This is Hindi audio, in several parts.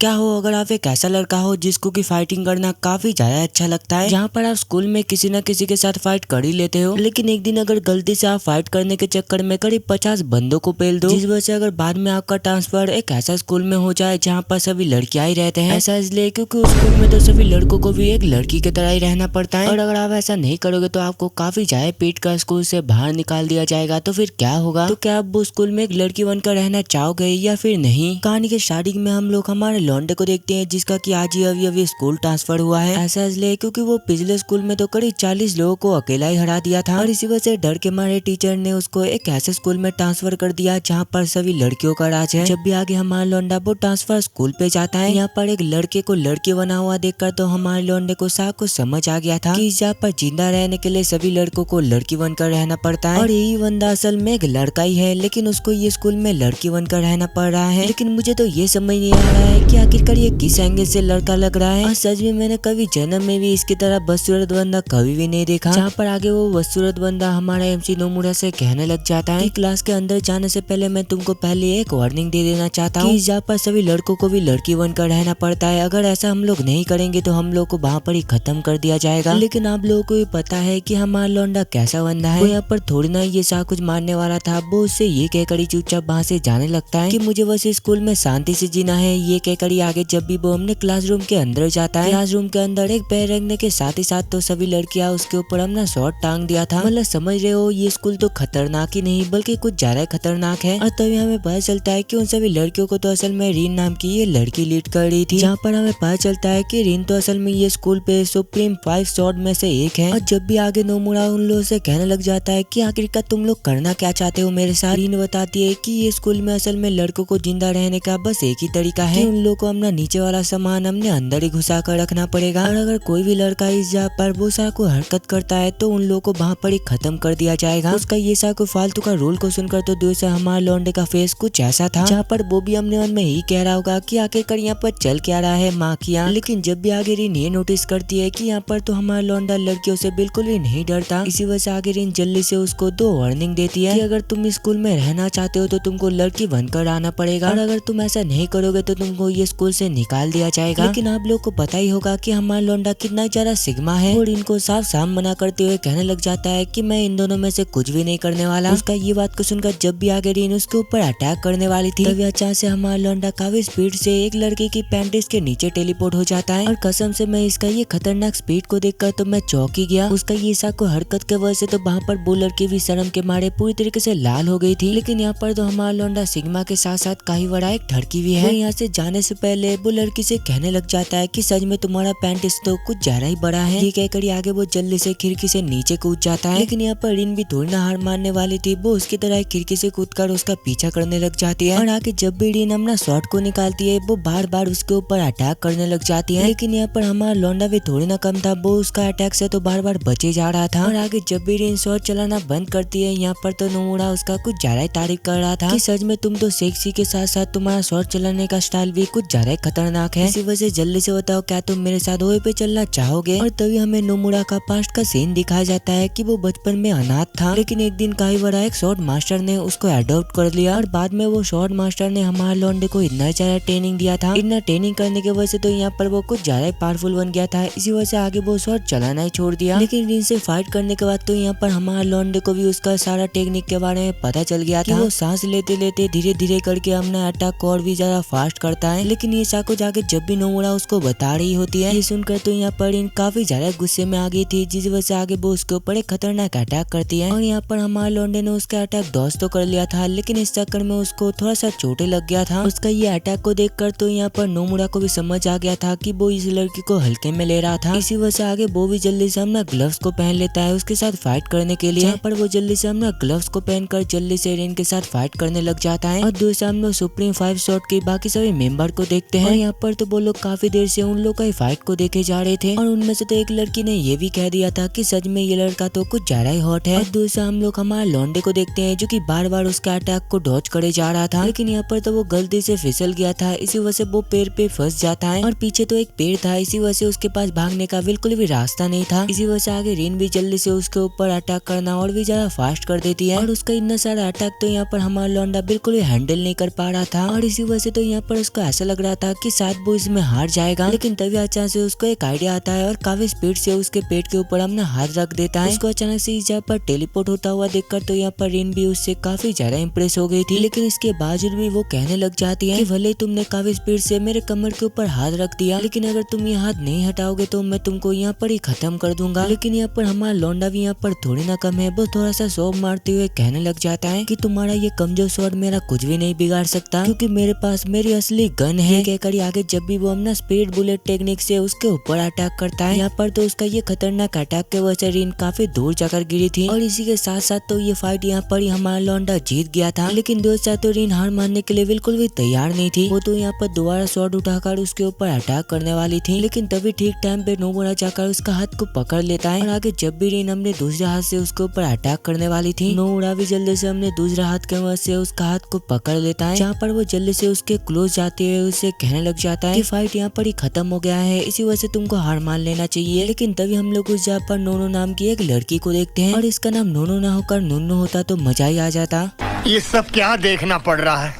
क्या हो अगर आप एक ऐसा लड़का हो जिसको की फाइटिंग करना काफी ज्यादा अच्छा लगता है, जहाँ पर आप स्कूल में किसी न किसी के साथ फाइट कर ही लेते हो, लेकिन एक दिन अगर गलती से आप फाइट करने के चक्कर में करीब 50 बंदों को पेल दो, जिस वजह से अगर बाद में आपका ट्रांसफर एक ऐसा स्कूल में हो जाए जहाँ पर सभी लड़कियां ही रहते हैं। ऐसा इसलिए क्योंकि उस स्कूल में तो सभी लड़कों को भी एक लड़की की तरह ही रहना पड़ता है, और अगर आप ऐसा नहीं करोगे तो आपको काफी ज्यादा पीट कर स्कूल से बाहर निकाल दिया जाएगा। तो फिर क्या होगा? तो क्या आप वो स्कूल में एक लड़की बनकर रहना चाहोगे या फिर नहीं? कहानी के स्टार्टिंग में हम लोग हमारे लौंडे को देखते हैं जिसका कि आज ही अभी स्कूल ट्रांसफर हुआ है। ऐसा इसलिए क्योंकि वो पिछले स्कूल में तो करीब 40 लोगों को अकेला ही हरा दिया था, और इसी वजह से डर के मारे टीचर ने उसको एक ऐसे स्कूल में ट्रांसफर कर दिया जहाँ पर सभी लड़कियों का राज है। जब भी आगे हमारा लौंडा वो ट्रांसफर स्कूल पे जाता है, यहाँ पर एक लड़के को लड़की बना हुआ देखकर तो हमारे लौंडे को साफ कुछ समझ आ गया था कि इस जगह पर जिंदा रहने के लिए सभी लड़कों को लड़की बनकर रहना पड़ता है, और यही बंदा असल में एक लड़का ही है, लेकिन उसको ये स्कूल में लड़की बनकर रहना पड़ रहा है। लेकिन मुझे तो ये समझ नहीं आ रहा है कि आखिरकार ये किस एंगल से लड़का लग रहा है, और सच में मैंने कभी जन्म में भी इसकी तरह बदसूरत बंदा कभी भी नहीं देखा। जहाँ पर आगे वो बदसूरत बंदा हमारा MC नोमुरा से कहने लग जाता है कि क्लास के अंदर जाने से पहले मैं तुमको पहले एक वार्निंग दे देना चाहता हूँ, जहाँ पर सभी लड़कों को भी लड़की बनकर रहना पड़ता है। अगर ऐसा हम लोग नहीं करेंगे तो हम लोग को वहाँ पर ही खत्म कर दिया जाएगा। लेकिन आप लोगों को भी पता है कि हमारा लौंडा कैसा बंदा है, वो यहाँ पर थोड़ी ना ये सा कुछ मारने वाला था। वो उससे ये कहकर ही चुपचाप वहाँ से जाने लगता है कि मुझे बस स्कूल में शांति से जीना है। ये कहकर ही आगे जब भी वो हमने क्लासरूम के अंदर जाता है, क्लासरूम के अंदर एक पैर रखने के साथ ही साथ तो सभी लड़कियां उसके ऊपर हमने शॉर्ट टांग दिया था। मतलब समझ रहे हो, ये स्कूल तो खतरनाक ही नहीं बल्कि कुछ ज्यादा खतरनाक है। और तभी हमें पता चलता है कि उन सभी लड़कियों को तो असल में रीन नाम की ये लड़की लीड कर रही थी, जहाँ पर हमें पता चलता है कि रीन तो असल में ये स्कूल पे सुप्रीम 5 शॉट में से एक है। और जब भी आगे नोमुरा उन लोगों से कहने लग जाता है कि आखिरकार तुम लोग करना क्या चाहते हो मेरे साथ, रीन बताती है कि ये स्कूल में असल में लड़कों को जिंदा रहने का बस एक ही तरीका है, उन लोगों को अपना नीचे वाला सामान हमने अंदर ही घुसा कर रखना पड़ेगा, और अगर कोई भी लड़का इस जगह पर वो सा कोई हरकत करता है तो उन लोगों को वहाँ पर ही खत्म कर दिया जाएगा। उसका ये सा कोई फालतू का रूल को सुनकर तो दूर से हमारा लौंडे का फेस कुछ ऐसा था, जहाँ पर वो भी हमने मन में ही कह रहा होगा कि आखिरकार यहाँ पर चल क्या रहा है माँ की यहाँ। लेकिन जब भी आगे रीन ये नोटिस करती है कि यहाँ पर तो हमारा लौंडा लड़कियों से बिल्कुल भी नहीं डरता, इसी वजह से आगे रीन जल्दी से उसको 2 वार्निंग देती है कि अगर तुम स्कूल में रहना चाहते हो तो तुमको लड़की बनकर आना पड़ेगा, और अगर तुम ऐसा नहीं करोगे तो तुमको ये स्कूल से निकाल दिया जाएगा। लेकिन आप लोग को पता ही होगा कि हमारा लौंडा कितना ज्यादा सिग्मा है, और इनको साफ साफ मना करते हुए कहने लग जाता है कि मैं इन दोनों में से कुछ भी नहीं करने वाला। उसका ये बात को सुनकर जब भी आगे रीन उसके ऊपर अटैक करने वाली थी, तभी अचानक से हमारा लौंडा काफी स्पीड से एक लड़की की पैंटिस के नीचे टेलीपोर्ट हो जाता है, और कसम से मैं इसका ये खतरनाक स्पीड को देखकर तो मैं चौंक ही गया। उसका ये सा को हरकत के वजह से तो वहाँ पर वो लड़की भी शर्म के मारे पूरी तरीके से लाल हो गई थी। लेकिन यहाँ पर तो हमारा लौंडा सिग्मा के साथ साथ काफी बड़ा एक ठड़की भी है। यहाँ से जाने से पहले वो लड़की से कहने लग जाता है कि सच में तुम्हारा पैंटिस तो कुछ ज्यादा ही बड़ा है। ये कहकर आगे वो जल्दी से खिड़की से नीचे कूद जाता है। लेकिन यहाँ पर रिन भी थोड़ी ना हार मानने वाली थी, वो उसकी तरह खिड़की से कूदकर उसका पीछा करने लग जाती है, और आगे जब भी रिन अपना शॉट को निकालती है वो बार बार उसके ऊपर अटैक करने लग जाती है। लेकिन यहाँ पर हमारा लौंडा भी थोड़ी ना कम था, वो उसका अटैक से तो बार बार बचे जा रहा था, और आगे जब भी रिन शॉट चलाना बंद करती है, यहाँ पर तो नोमुरा उसका कुछ ज्यादा ही तारीफ कर रहा था कि सच में तुम तो सेक्सी के साथ साथ तुम्हारा शॉट चलाने का स्टाइल भी कुछ ज्यादा खतरनाक है। इसी वजह से जल्दी से बताओ क्या तुम मेरे साथ ओए पे चलना चाहोगे। और तभी हमें नोमुरा का पास्ट का सीन दिखाया जाता है कि वो बचपन में अनाथ था, लेकिन एक दिन काफी बड़ा एक शॉट मास्टर ने उसको अडॉप्ट कर लिया, और बाद में वो शॉट मास्टर ने हमारे लौंडे को इतना ज्यादा ट्रेनिंग दिया था। इतना ट्रेनिंग करने की वजह से तो यहाँ पर वो कुछ ज्यादा पावरफुल बन गया था। इसी वजह से आगे वो शॉट चलाना ही छोड़ दिया। लेकिन रिन से फाइट करने के बाद तो यहाँ पर हमारे लौंडे को भी उसका सारा टेक्निक के बारे में पता चल गया था। वो सांस लेते लेते धीरे धीरे करके हमने अटैक को और भी ज्यादा फास्ट करता है। लेकिन ये साको जाके जब भी नोमुरा उसको बता रही होती है, ये सुनकर तो यहाँ पर इन काफी ज्यादा गुस्से में आ गई थी, जिस वजह से आगे वो उसके ऊपर एक खतरनाक अटैक करती है। और यहाँ पर हमारे लौंडे ने उसका अटैक दोस्त तो कर लिया था, लेकिन इस चक्कर में उसको थोड़ा सा चोटें लग गया था। उसका ये अटैक को देखकर तो यहाँ पर नोमुरा को भी समझ आ गया था कि वो इस लड़की को हल्के में ले रहा था। इसी वजह से आगे वो भी जल्दी से अपना ग्लव्स को पहन लेता है उसके साथ फाइट करने के लिए। यहाँ पर वो जल्दी से अपना ग्लव्स को पहनकर जल्दी से रिन के साथ फाइट करने लग जाता है, और दूसरे हम लोग सुप्रीम 5 शॉट के बाकी सभी मेंबर को देखते हैं। यहाँ पर तो वो लोग काफी देर से उन लोग का फाइट को देखे जा रहे थे, और उनमें से तो एक लड़की ने ये भी कह दिया था कि सच में ये लड़का तो कुछ ज्यादा ही हॉट है। और दूसरा हम लोग हमारे लौंडे को देखते हैं जो कि बार बार उसका अटैक को डॉज करे जा रहा था, लेकिन यहाँ पर तो वो गलती से फिसल गया था, इसी वजह से वो पेड़ पे फंस जाता है, और पीछे तो एक पेड़ था, इसी वजह से उसके पास भागने का बिल्कुल भी रास्ता नहीं था। इसी वजह से आगे रिन भी जल्दी से उसके ऊपर अटैक करना और भी ज्यादा फास्ट कर देती है, और उसका इतना सारा अटैक तो यहाँ पर हमारा लौंडा बिल्कुल भी हैंडल नहीं कर पा रहा था, और इसी वजह से तो यहाँ पर उसको ऐसा लग रहा था कि शायद वो इसमें हार जाएगा, लेकिन तभी अचानक से उसको एक आइडिया आता है और काफी स्पीड से उसके पेट के ऊपर अपना हाथ रख देता है। उसको अचानक से यहाँ पर टेलीपोर्ट होता हुआ देखकर तो यहाँ पर रिन भी उससे काफी ज्यादा इम्प्रेस हो गई थी, लेकिन इसके बावजूद भी वो कहने लग जाती है कि भले तुमने काफी स्पीड से मेरे कमर के ऊपर हाथ रख दिया, लेकिन अगर तुम ये हाथ नहीं हटाओगे तो मैं तुमको यहाँ पर ही खत्म कर दूंगा। लेकिन यहाँ पर हमारा लौंडा भी यहाँ पर थोड़ी ना कम है, वो थोड़ा सा शॉक मारते हुए कहने लग जाता है कि तुम्हारा ये कमजोर स्वॉर्ड मेरा कुछ भी नहीं बिगाड़ सकता, क्योंकि मेरे पास मेरी असली गन है। कहकर आगे जब भी वो अपना स्पीड बुलेट टेक्निक से उसके ऊपर अटैक करता है, यहाँ पर तो उसका ये खतरनाक अटैक के वजह से रिन काफी दूर जाकर गिरी थी और इसी के साथ साथ तो ये फाइट यहाँ पर ही हमारा लौंडा जीत गया था। लेकिन दोस्तों तो रिन हार मानने के लिए बिल्कुल भी तैयार नहीं थी। वो तो यहाँ पर दोबारा स्वॉर्ड उठाकर उसके ऊपर अटैक करने वाली थी, लेकिन तभी ठीक टाइम पे नोमुरा जाकर उसका हाथ को पकड़ लेता है और आगे जब भी रिन अपने दूसरे हाथ से उसके ऊपर अटैक करने वाली थी, नोमुरा भी जल्दी से अपने दूसरे हाथ के मदद से उसका हाथ को पकड़ लेता है, जहाँ पर वो जल्दी से उसके क्लोज जाते हुए उसे कहने लग जाता है कि फाइट यहाँ पर ही खत्म हो गया है, इसी वजह से तुमको हार मान लेना चाहिए। लेकिन तभी हम लोग उस जहाँ पर नोनो नाम की एक लड़की को देखते हैं और इसका नाम नोनो ना होकर नुन्नू होता तो मजा ही आ जाता। ये सब क्या देखना पड़ रहा है,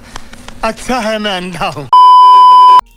अच्छा है मैं अंधा हूँ।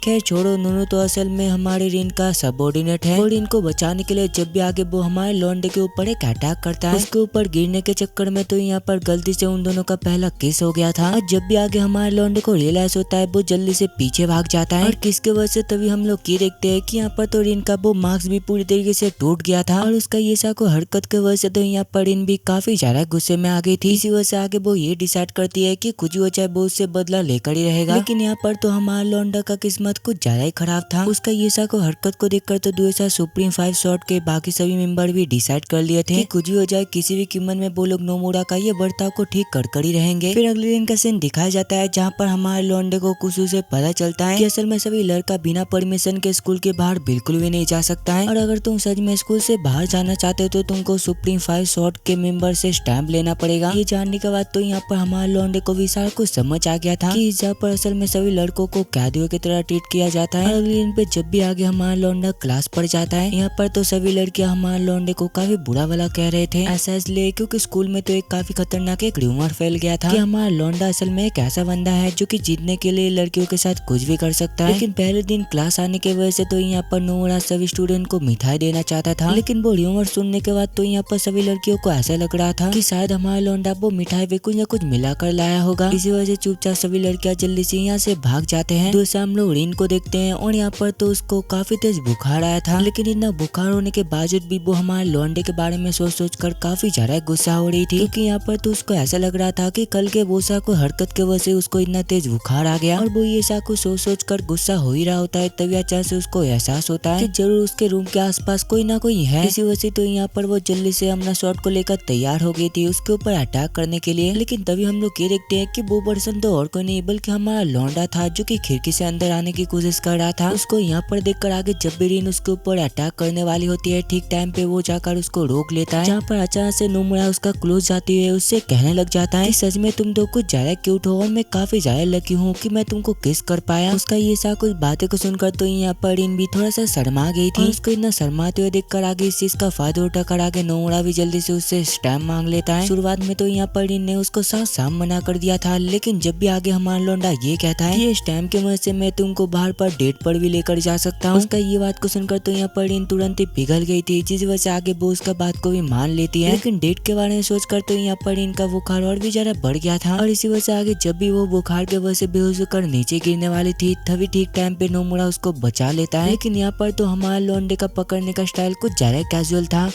खैर छोड़ो, नोनो तो असल में हमारे रिन का सबऑर्डिनेट है और रिन को बचाने के लिए जब भी आगे वो हमारे लौंडे के ऊपर एक अटैक करता है, उसके ऊपर गिरने के चक्कर में तो यहाँ पर गलती से उन दोनों का पहला किस हो गया था। और जब भी आगे हमारे लौंडे को रियलाइज होता है वो जल्दी से पीछे भाग जाता है और किसके वजह से तभी हम लोग ये देखते हैं कि यहाँ पर तो रिन का वो मास्क भी पूरी तरीके से टूट गया था और उसका ये साको हरकत के वजह से तो यहाँ पर रिन भी काफी ज्यादा गुस्से में आ गई थी। इसी वजह से आगे वो ये डिसाइड करती है कि कुछ भी हो चाहे वो उससे बदला लेकर ही रहेगा। लेकिन यहाँ पर तो हमारा लौंडा का किस्मत कुछ ज्यादा ही खराब था। उसका ये साको हरकत को देखकर तो दूसरा सुप्रीम 5 शॉट के बाकी सभी मेंबर भी डिसाइड कर लिए थे कि कुछ भी हो जाए किसी भी कीमत में वो लोग नोमुरा का ये बर्ताव को ठीक कर ही रहेंगे। फिर अगले दिन का सीन दिखाया जाता है जहाँ पर हमारे लौंडे को कुछ से पता चलता है कि असल में सभी लड़का बिना परमिशन के स्कूल के बाहर बिल्कुल भी नहीं जा सकता है और अगर तुम सच में स्कूल से बाहर जाना चाहते हो तो तुमको सुप्रीम 5 शॉट के मेंबर से स्टैंप लेना पड़ेगा। ये जानने के बाद तो यहाँ पर हमारे लौंडे को विशाल को समझ आ गया था कि इस जगह पर असल में सभी लड़कों को कैदियों की तरह ट्रीट किया जाता है। अगले दिन पे जब भी आगे हमारा लौंडा क्लास पर जाता है, यहाँ पर तो सभी लड़कियां हमारे लौंडे को काफी बुरा भला कह रहे थे। ऐसा इसलिए क्योंकि स्कूल में तो एक काफी खतरनाक एक र्यूमर फैल गया था कि हमारा लौंडा असल में एक ऐसा बंदा है जो कि जीतने के लिए लड़कियों के साथ कुछ भी कर सकता है। लेकिन पहले दिन क्लास आने की वजह से तो यहाँ पर नोमुरा सभी स्टूडेंट को मिठाई देना चाहता था, लेकिन वो र्यूमर सुनने के बाद तो यहाँ पर सभी लड़कियों को ऐसा लग रहा था कि शायद हमारा लौंडा वो मिठाई पे कुछ न कुछ मिलाकर लाया होगा। इसी वजह से चुपचाप सभी लड़कियां जल्दी से यहाँ से भाग जाते हैं। दूसरा हम लोग रिन को देखते हैं और यहाँ पर तो उसको काफी तेज बुखार आया था, लेकिन इतना बुखार होने के बावजूद भी वो हमारे लौंडे के बारे में सोच कर काफी ज्यादा गुस्सा हो रही थी, क्योंकि यहाँ पर तो उसको ऐसा लग रहा था कि कल के बोसा को हरकत के वजह से उसको इतना तेज बुखार आ गया और वो ये साको सोच कर गुस्सा हो ही रहा होता है। तभी अचानक से उसको एहसास होता है कि जरूर उसके रूम के आसपास कोई ना कोई है। इसी वजह से तो यहाँ पर वो जल्दी से अपना शॉट को लेकर तैयार हो गई थी उसके ऊपर अटैक करने के लिए। लेकिन तभी हम लोग ये देखते हैं कि वो पर्सन तो और कोई नहीं बल्कि हमारा लौंडा था जो कि खिड़की से अंदर आने की कोशिश कर रहा था। उसको यहाँ पर देखकर आगे जब भी रिन उसके ऊपर अटैक करने वाली होती है, ठीक टाइम पे वो जाकर उसको रोक लेता है, जहाँ पर अचानक से नोमुरा उसका क्लोज जाते हुए उससे कहने लग जाता है कि सच में तुम तो कुछ ज्यादा क्यूट हो और मैं काफी ज्यादा लकी हूँ कि मैं तुमको किस कर पाया। उसका ये सा कुछ बातें को सुनकर तो यहाँ पर रिन भी थोड़ा सा शर्मा गई थी। उसको इतना शर्माते हुए देखकर आगे इस चीज का फायदा उठाकर आगे नोमुरा भी जल्दी से उससे स्टैम्प मांग लेता है। शुरुआत में तो यहाँ पर रिन ने उसको साफ साफ मना कर दिया था, लेकिन जब भी आगे हमारा लौंडा ये कहता है कि ये स्टैम्प की मदद से मैं तुमको बाहर पर डेट पर भी लेकर जा सकता हूँ, उसका ये बात को सुनकर तो यहाँ पर रिन तुरंत ही पिघल गई थी, जिस वजह से आगे वो उसका बात को भी मान लेती है। लेकिन डेट के बारे में सोचकर तो यहाँ पर इनका बुखार और भी ज्यादा बढ़ गया था और इसी वजह से आगे जब भी वो बुखार के वजह से बेहोश होकर नीचे गिरने वाली थी, तभी ठीक टाइम पे नोमुरा उसको बचा लेता है। लेकिन यहाँ पर तो हमारा लौंडे का पकड़ने का स्टाइल कुछ ज्यादा कैजुअल था।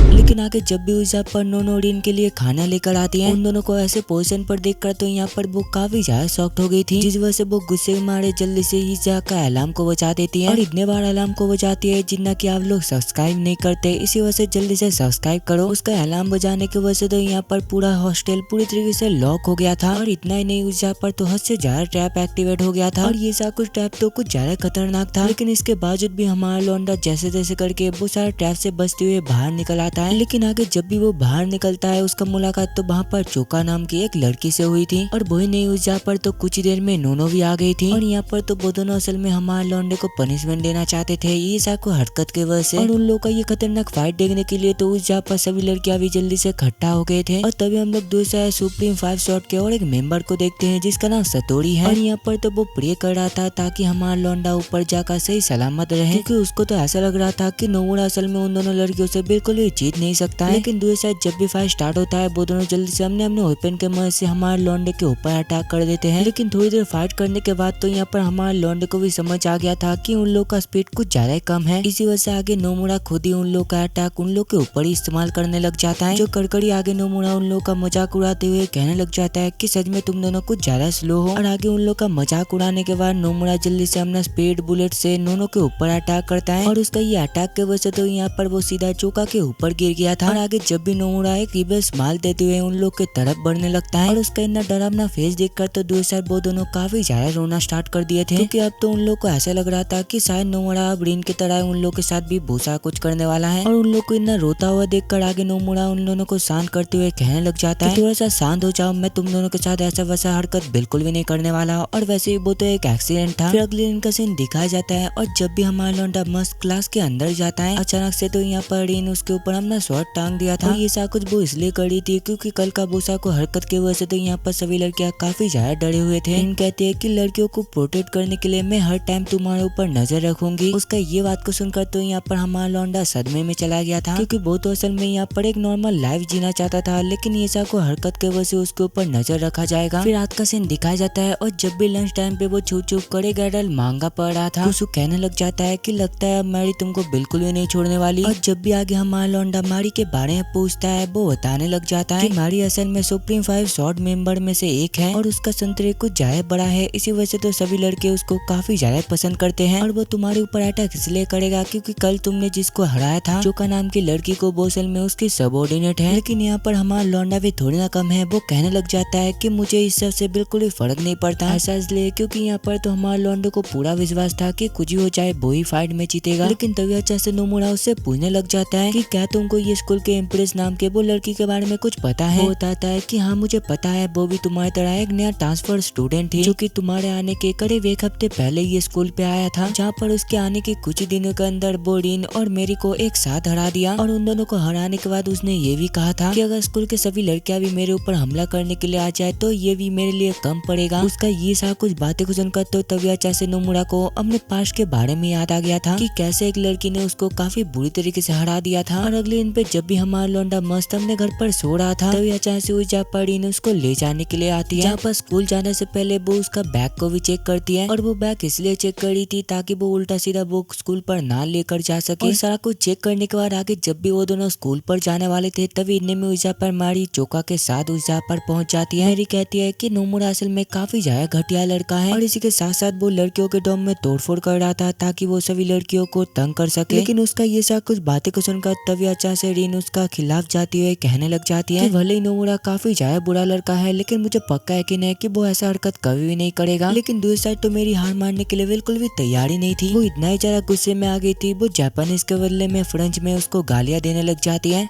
लेकिन आगे जब भी उस पर नोनो रिन के लिए खाना लेकर आती है, उन दोनों को ऐसे पोजीशन पर देखकर तो यहाँ पर वो काफी ज्यादा शॉक्ड हो गई थी, जिस वजह से वो गुस्से में मारे जल्दी से इस जगह का अलार्म को बजा देती है और इतने बार अलार्म को बजाती है जितना कि आप लोग सब्सक्राइब नहीं करते, इसी वजह से जल्दी से सब्सक्राइब करो। उसका अलार्म बजाने की वजह से तो यहाँ पर पूरा हॉस्टल पूरी तरीके से लॉक हो गया था और इतना ही नहीं उस जगह पर तो हद से ज्यादा ट्रैप एक्टिवेट हो गया था और ये सब कुछ ट्रैप तो कुछ ज्यादा खतरनाक था। लेकिन इसके बावजूद भी हमारा लौंडा जैसे जैसे करके वो सारा ट्रैप से बचते हुए बाहर निकल आता है है। लेकिन आगे जब भी वो बाहर निकलता है उसका मुलाकात तो वहाँ पर चोका नाम की एक लड़की से हुई थी और वही नहीं हुई जहाँ पर तो कुछ ही देर में नोनो भी आ गई थी। और यहाँ पर तो वो दोनों असल में हमारे लौंडे को पनिशमेंट देना चाहते थे ये साको हरकत के वजह से। और उन लोगों का ये खतरनाक फाइट देखने के लिए तो उस जहाँ पर सभी लड़कियां भी जल्दी से इकट्ठा हो गए थे। और तभी हम लोग दूसरा सुप्रीम 5 शॉट के और एक मेंबर को देखते हैं जिसका नाम सतोरी है। और यहाँ पर तो वो प्रे कर रहा था ताकि हमारा लौंडा ऊपर जाकर सही सलामत रहे, क्योंकि उसको तो ऐसा लग रहा था कि नोमुरा असल में उन दोनों लड़कियों से बिल्कुल भी जीत नहीं सकता है। लेकिन दूसरी साइड जब भी फाइट स्टार्ट होता है वो दोनों जल्दी से हमने अपने वेपन के मदद से हमारे लौंडे के ऊपर अटैक कर देते हैं। लेकिन थोड़ी देर फाइट करने के बाद तो यहाँ पर हमारे लौंडे को भी समझ आ गया था कि उन लोग का स्पीड कुछ ज्यादा ही कम है। इसी वजह से आगे नोमुरा खुद ही उन लोग का अटैक उन लोग के ऊपर ही इस्तेमाल करने लग जाता है। जो कड़कड़ी आगे नोमुरा उन लोग का मजाक उड़ाते हुए कहने लग जाता है कि सच में तुम दोनों कुछ ज्यादा स्लो हो। और आगे उन लोग का मजाक उड़ाने के बाद नोमुरा जल्दी से अपना स्पीड बुलेट से नोनो के ऊपर अटैक करता है। और उसका ये अटैक के वजह से तो यहाँ पर वो सीधा चोका के ऊपर गिर गया था। और आगे जब भी नोमुरा एक रिबल स्माइल देते हुए उन लोग के तरफ बढ़ने लगता है और उसका इतना डरावना फेस देखकर तो दूसरी वो दोनों काफी ज्यादा रोना स्टार्ट कर दिए थे, क्योंकि अब तो उन लोग को ऐसा लग रहा था कि शायद नोमुरा अब रिन की तरह उन लोग के साथ भी भूसा कुछ करने वाला है। और उन लोग को इतना रोता हुआ देखकर आगे नोमुरा उन दोनों को शांत करते हुए कहने लग जाता है थोड़ा सा शांत हो जाओ, मैं तुम दोनों के साथ ऐसा वैसा हरकत बिल्कुल भी नहीं करने वाला। और वैसे ही वो तो एक एक्सीडेंट था। फिर अगले दिन का सीन दिखाया जाता है और जब भी हमारा लौंडा मस्त क्लास के अंदर जाता है अचानक से तो यहाँ पर रिन उसके ऊपर हमने शॉर्ट टांग दिया था। ये सब कुछ वो इसलिए करी थी क्योंकि कल का भूसा को हरकत की वजह से तो यहाँ पर सभी लड़कियां काफी ज्यादा डरे हुए थे। रिन कहती है कि लड़कियों को प्रोटेक्ट करने के लिए मैं हर टाइम तुम्हारे ऊपर नजर रखूंगी। उसका ये बात को सुनकर तो यहाँ पर हमारा लौंडा सदमे में चला गया था, क्योंकि वो तो असल में यहाँ पर एक नॉर्मल लाइफ जीना चाहता था, लेकिन ये सब को हरकत के वजह से उसके ऊपर नजर रखा जाएगा। फिर रात का सीन दिखाया जाता है और जब भी लंच टाइम पे वो छुप छुप करे गैडल मांगा पड़ रहा था, उसको कहने लग जाता है कि लगता है मैरी तुमको बिल्कुल भी नहीं छोड़ने वाली। और जब भी आगे हमारा लौंडा मारी के बारे में पूछता है वो बताने लग जाता है कि मारी असल में सुप्रीम 5 शॉर्ट मेंबर में से एक है और उसका संतरे कुछ ज्यादा बड़ा है, इसी वजह से तो सभी लड़के उसको काफी ज्यादा पसंद करते हैं। और वो तुम्हारे ऊपर अटैक इसलिए करेगा क्योंकि कल तुमने जिसको हराया था चोका नाम की लड़की को वो असल में उसकी सबऑर्डिनेट है। लेकिन यहाँ पर हमारा लौंडा भी थोड़ी ना कम है, वो कहने लग जाता है कि मुझे इस सब से बिल्कुल भी फर्क नहीं पड़ता, ऐसा इसलिए क्योंकि यहाँ पर तो हमारे लौंडे को पूरा विश्वास था कि कुछ ही हो जाए वो ही फाइट में जीतेगा। लेकिन तभी अच्छा से नोमुरा उससे पूछने लग जाता है कि क्या तुमको ये स्कूल के इम्प्रेस नाम के वो लड़की के बारे में कुछ पता है? वो बताता है कि हाँ मुझे पता है, वो भी तुम्हारी तरह एक नया ट्रांसफर स्टूडेंट थी जो कि तुम्हारे आने के करीब एक हफ्ते पहले ये स्कूल पे आया था, जहाँ पर उसके आने के कुछ ही दिनों के अंदर वो रिन और मेरी को एक साथ हरा दिया। और उन दोनों को हराने के बाद उसने ये भी कहा था कि अगर स्कूल के सभी लड़कियां भी मेरे ऊपर हमला करने के लिए आ जाए तो ये भी मेरे लिए कम पड़ेगा। उसका ये सारा कुछ बातें को सुनकर तो तभी अच्छा से नोमुरा को अपने पास्ट के बारे में याद आ गया था कि कैसे एक लड़की ने उसको काफी बुरी तरीके से हरा दिया था। और अगले दिन पे जब भी हमारा लौंडा मस्त अपने घर पर सो रहा था तभी अचानक से उस जहाँ रिन उसको ले जाने के लिए आती है, जहाँ पर स्कूल जाने से पहले वो उसका बैग को भी चेक करती है। और वो बैग इसलिए चेक करी थी ताकि वो उल्टा सीधा वो स्कूल पर ना लेकर जा सके। और सारा कुछ चेक करने के बाद आगे जब भी वो दोनों स्कूल पर जाने वाले थे तभी इतने में उस जहाँ पर मारी चोका के साथ उस जहाँ पर पहुंच जाती है। मेरी कहती है कि नोमुरा असल में काफी ज्यादा घटिया लड़का है और इसी के साथ साथ वो लड़कियों के डॉम में तोड़फोड़ कर रहा था ताकि वो सभी लड़कियों को तंग कर सके। लेकिन उसका ये सब कुछ बातें को सुनकर तभी अचानक से रिन उसका खिलाफ जाती हुए कहने लग जाती है कि भले ही नोमुरा काफी ज्यादा बुरा लड़का है लेकिन मुझे पक्का यकीन है कि वो ऐसा हरकत कभी भी नहीं करेगा। लेकिन दूसरी साइड तो मेरी हार मानने के लिए बिल्कुल भी तैयारी नहीं थी, वो इतना ही ज्यादा गुस्से में आ गई थी, वो जापानीज के बदले में फ्रेंच में उसको गालियां देने लग जाती है।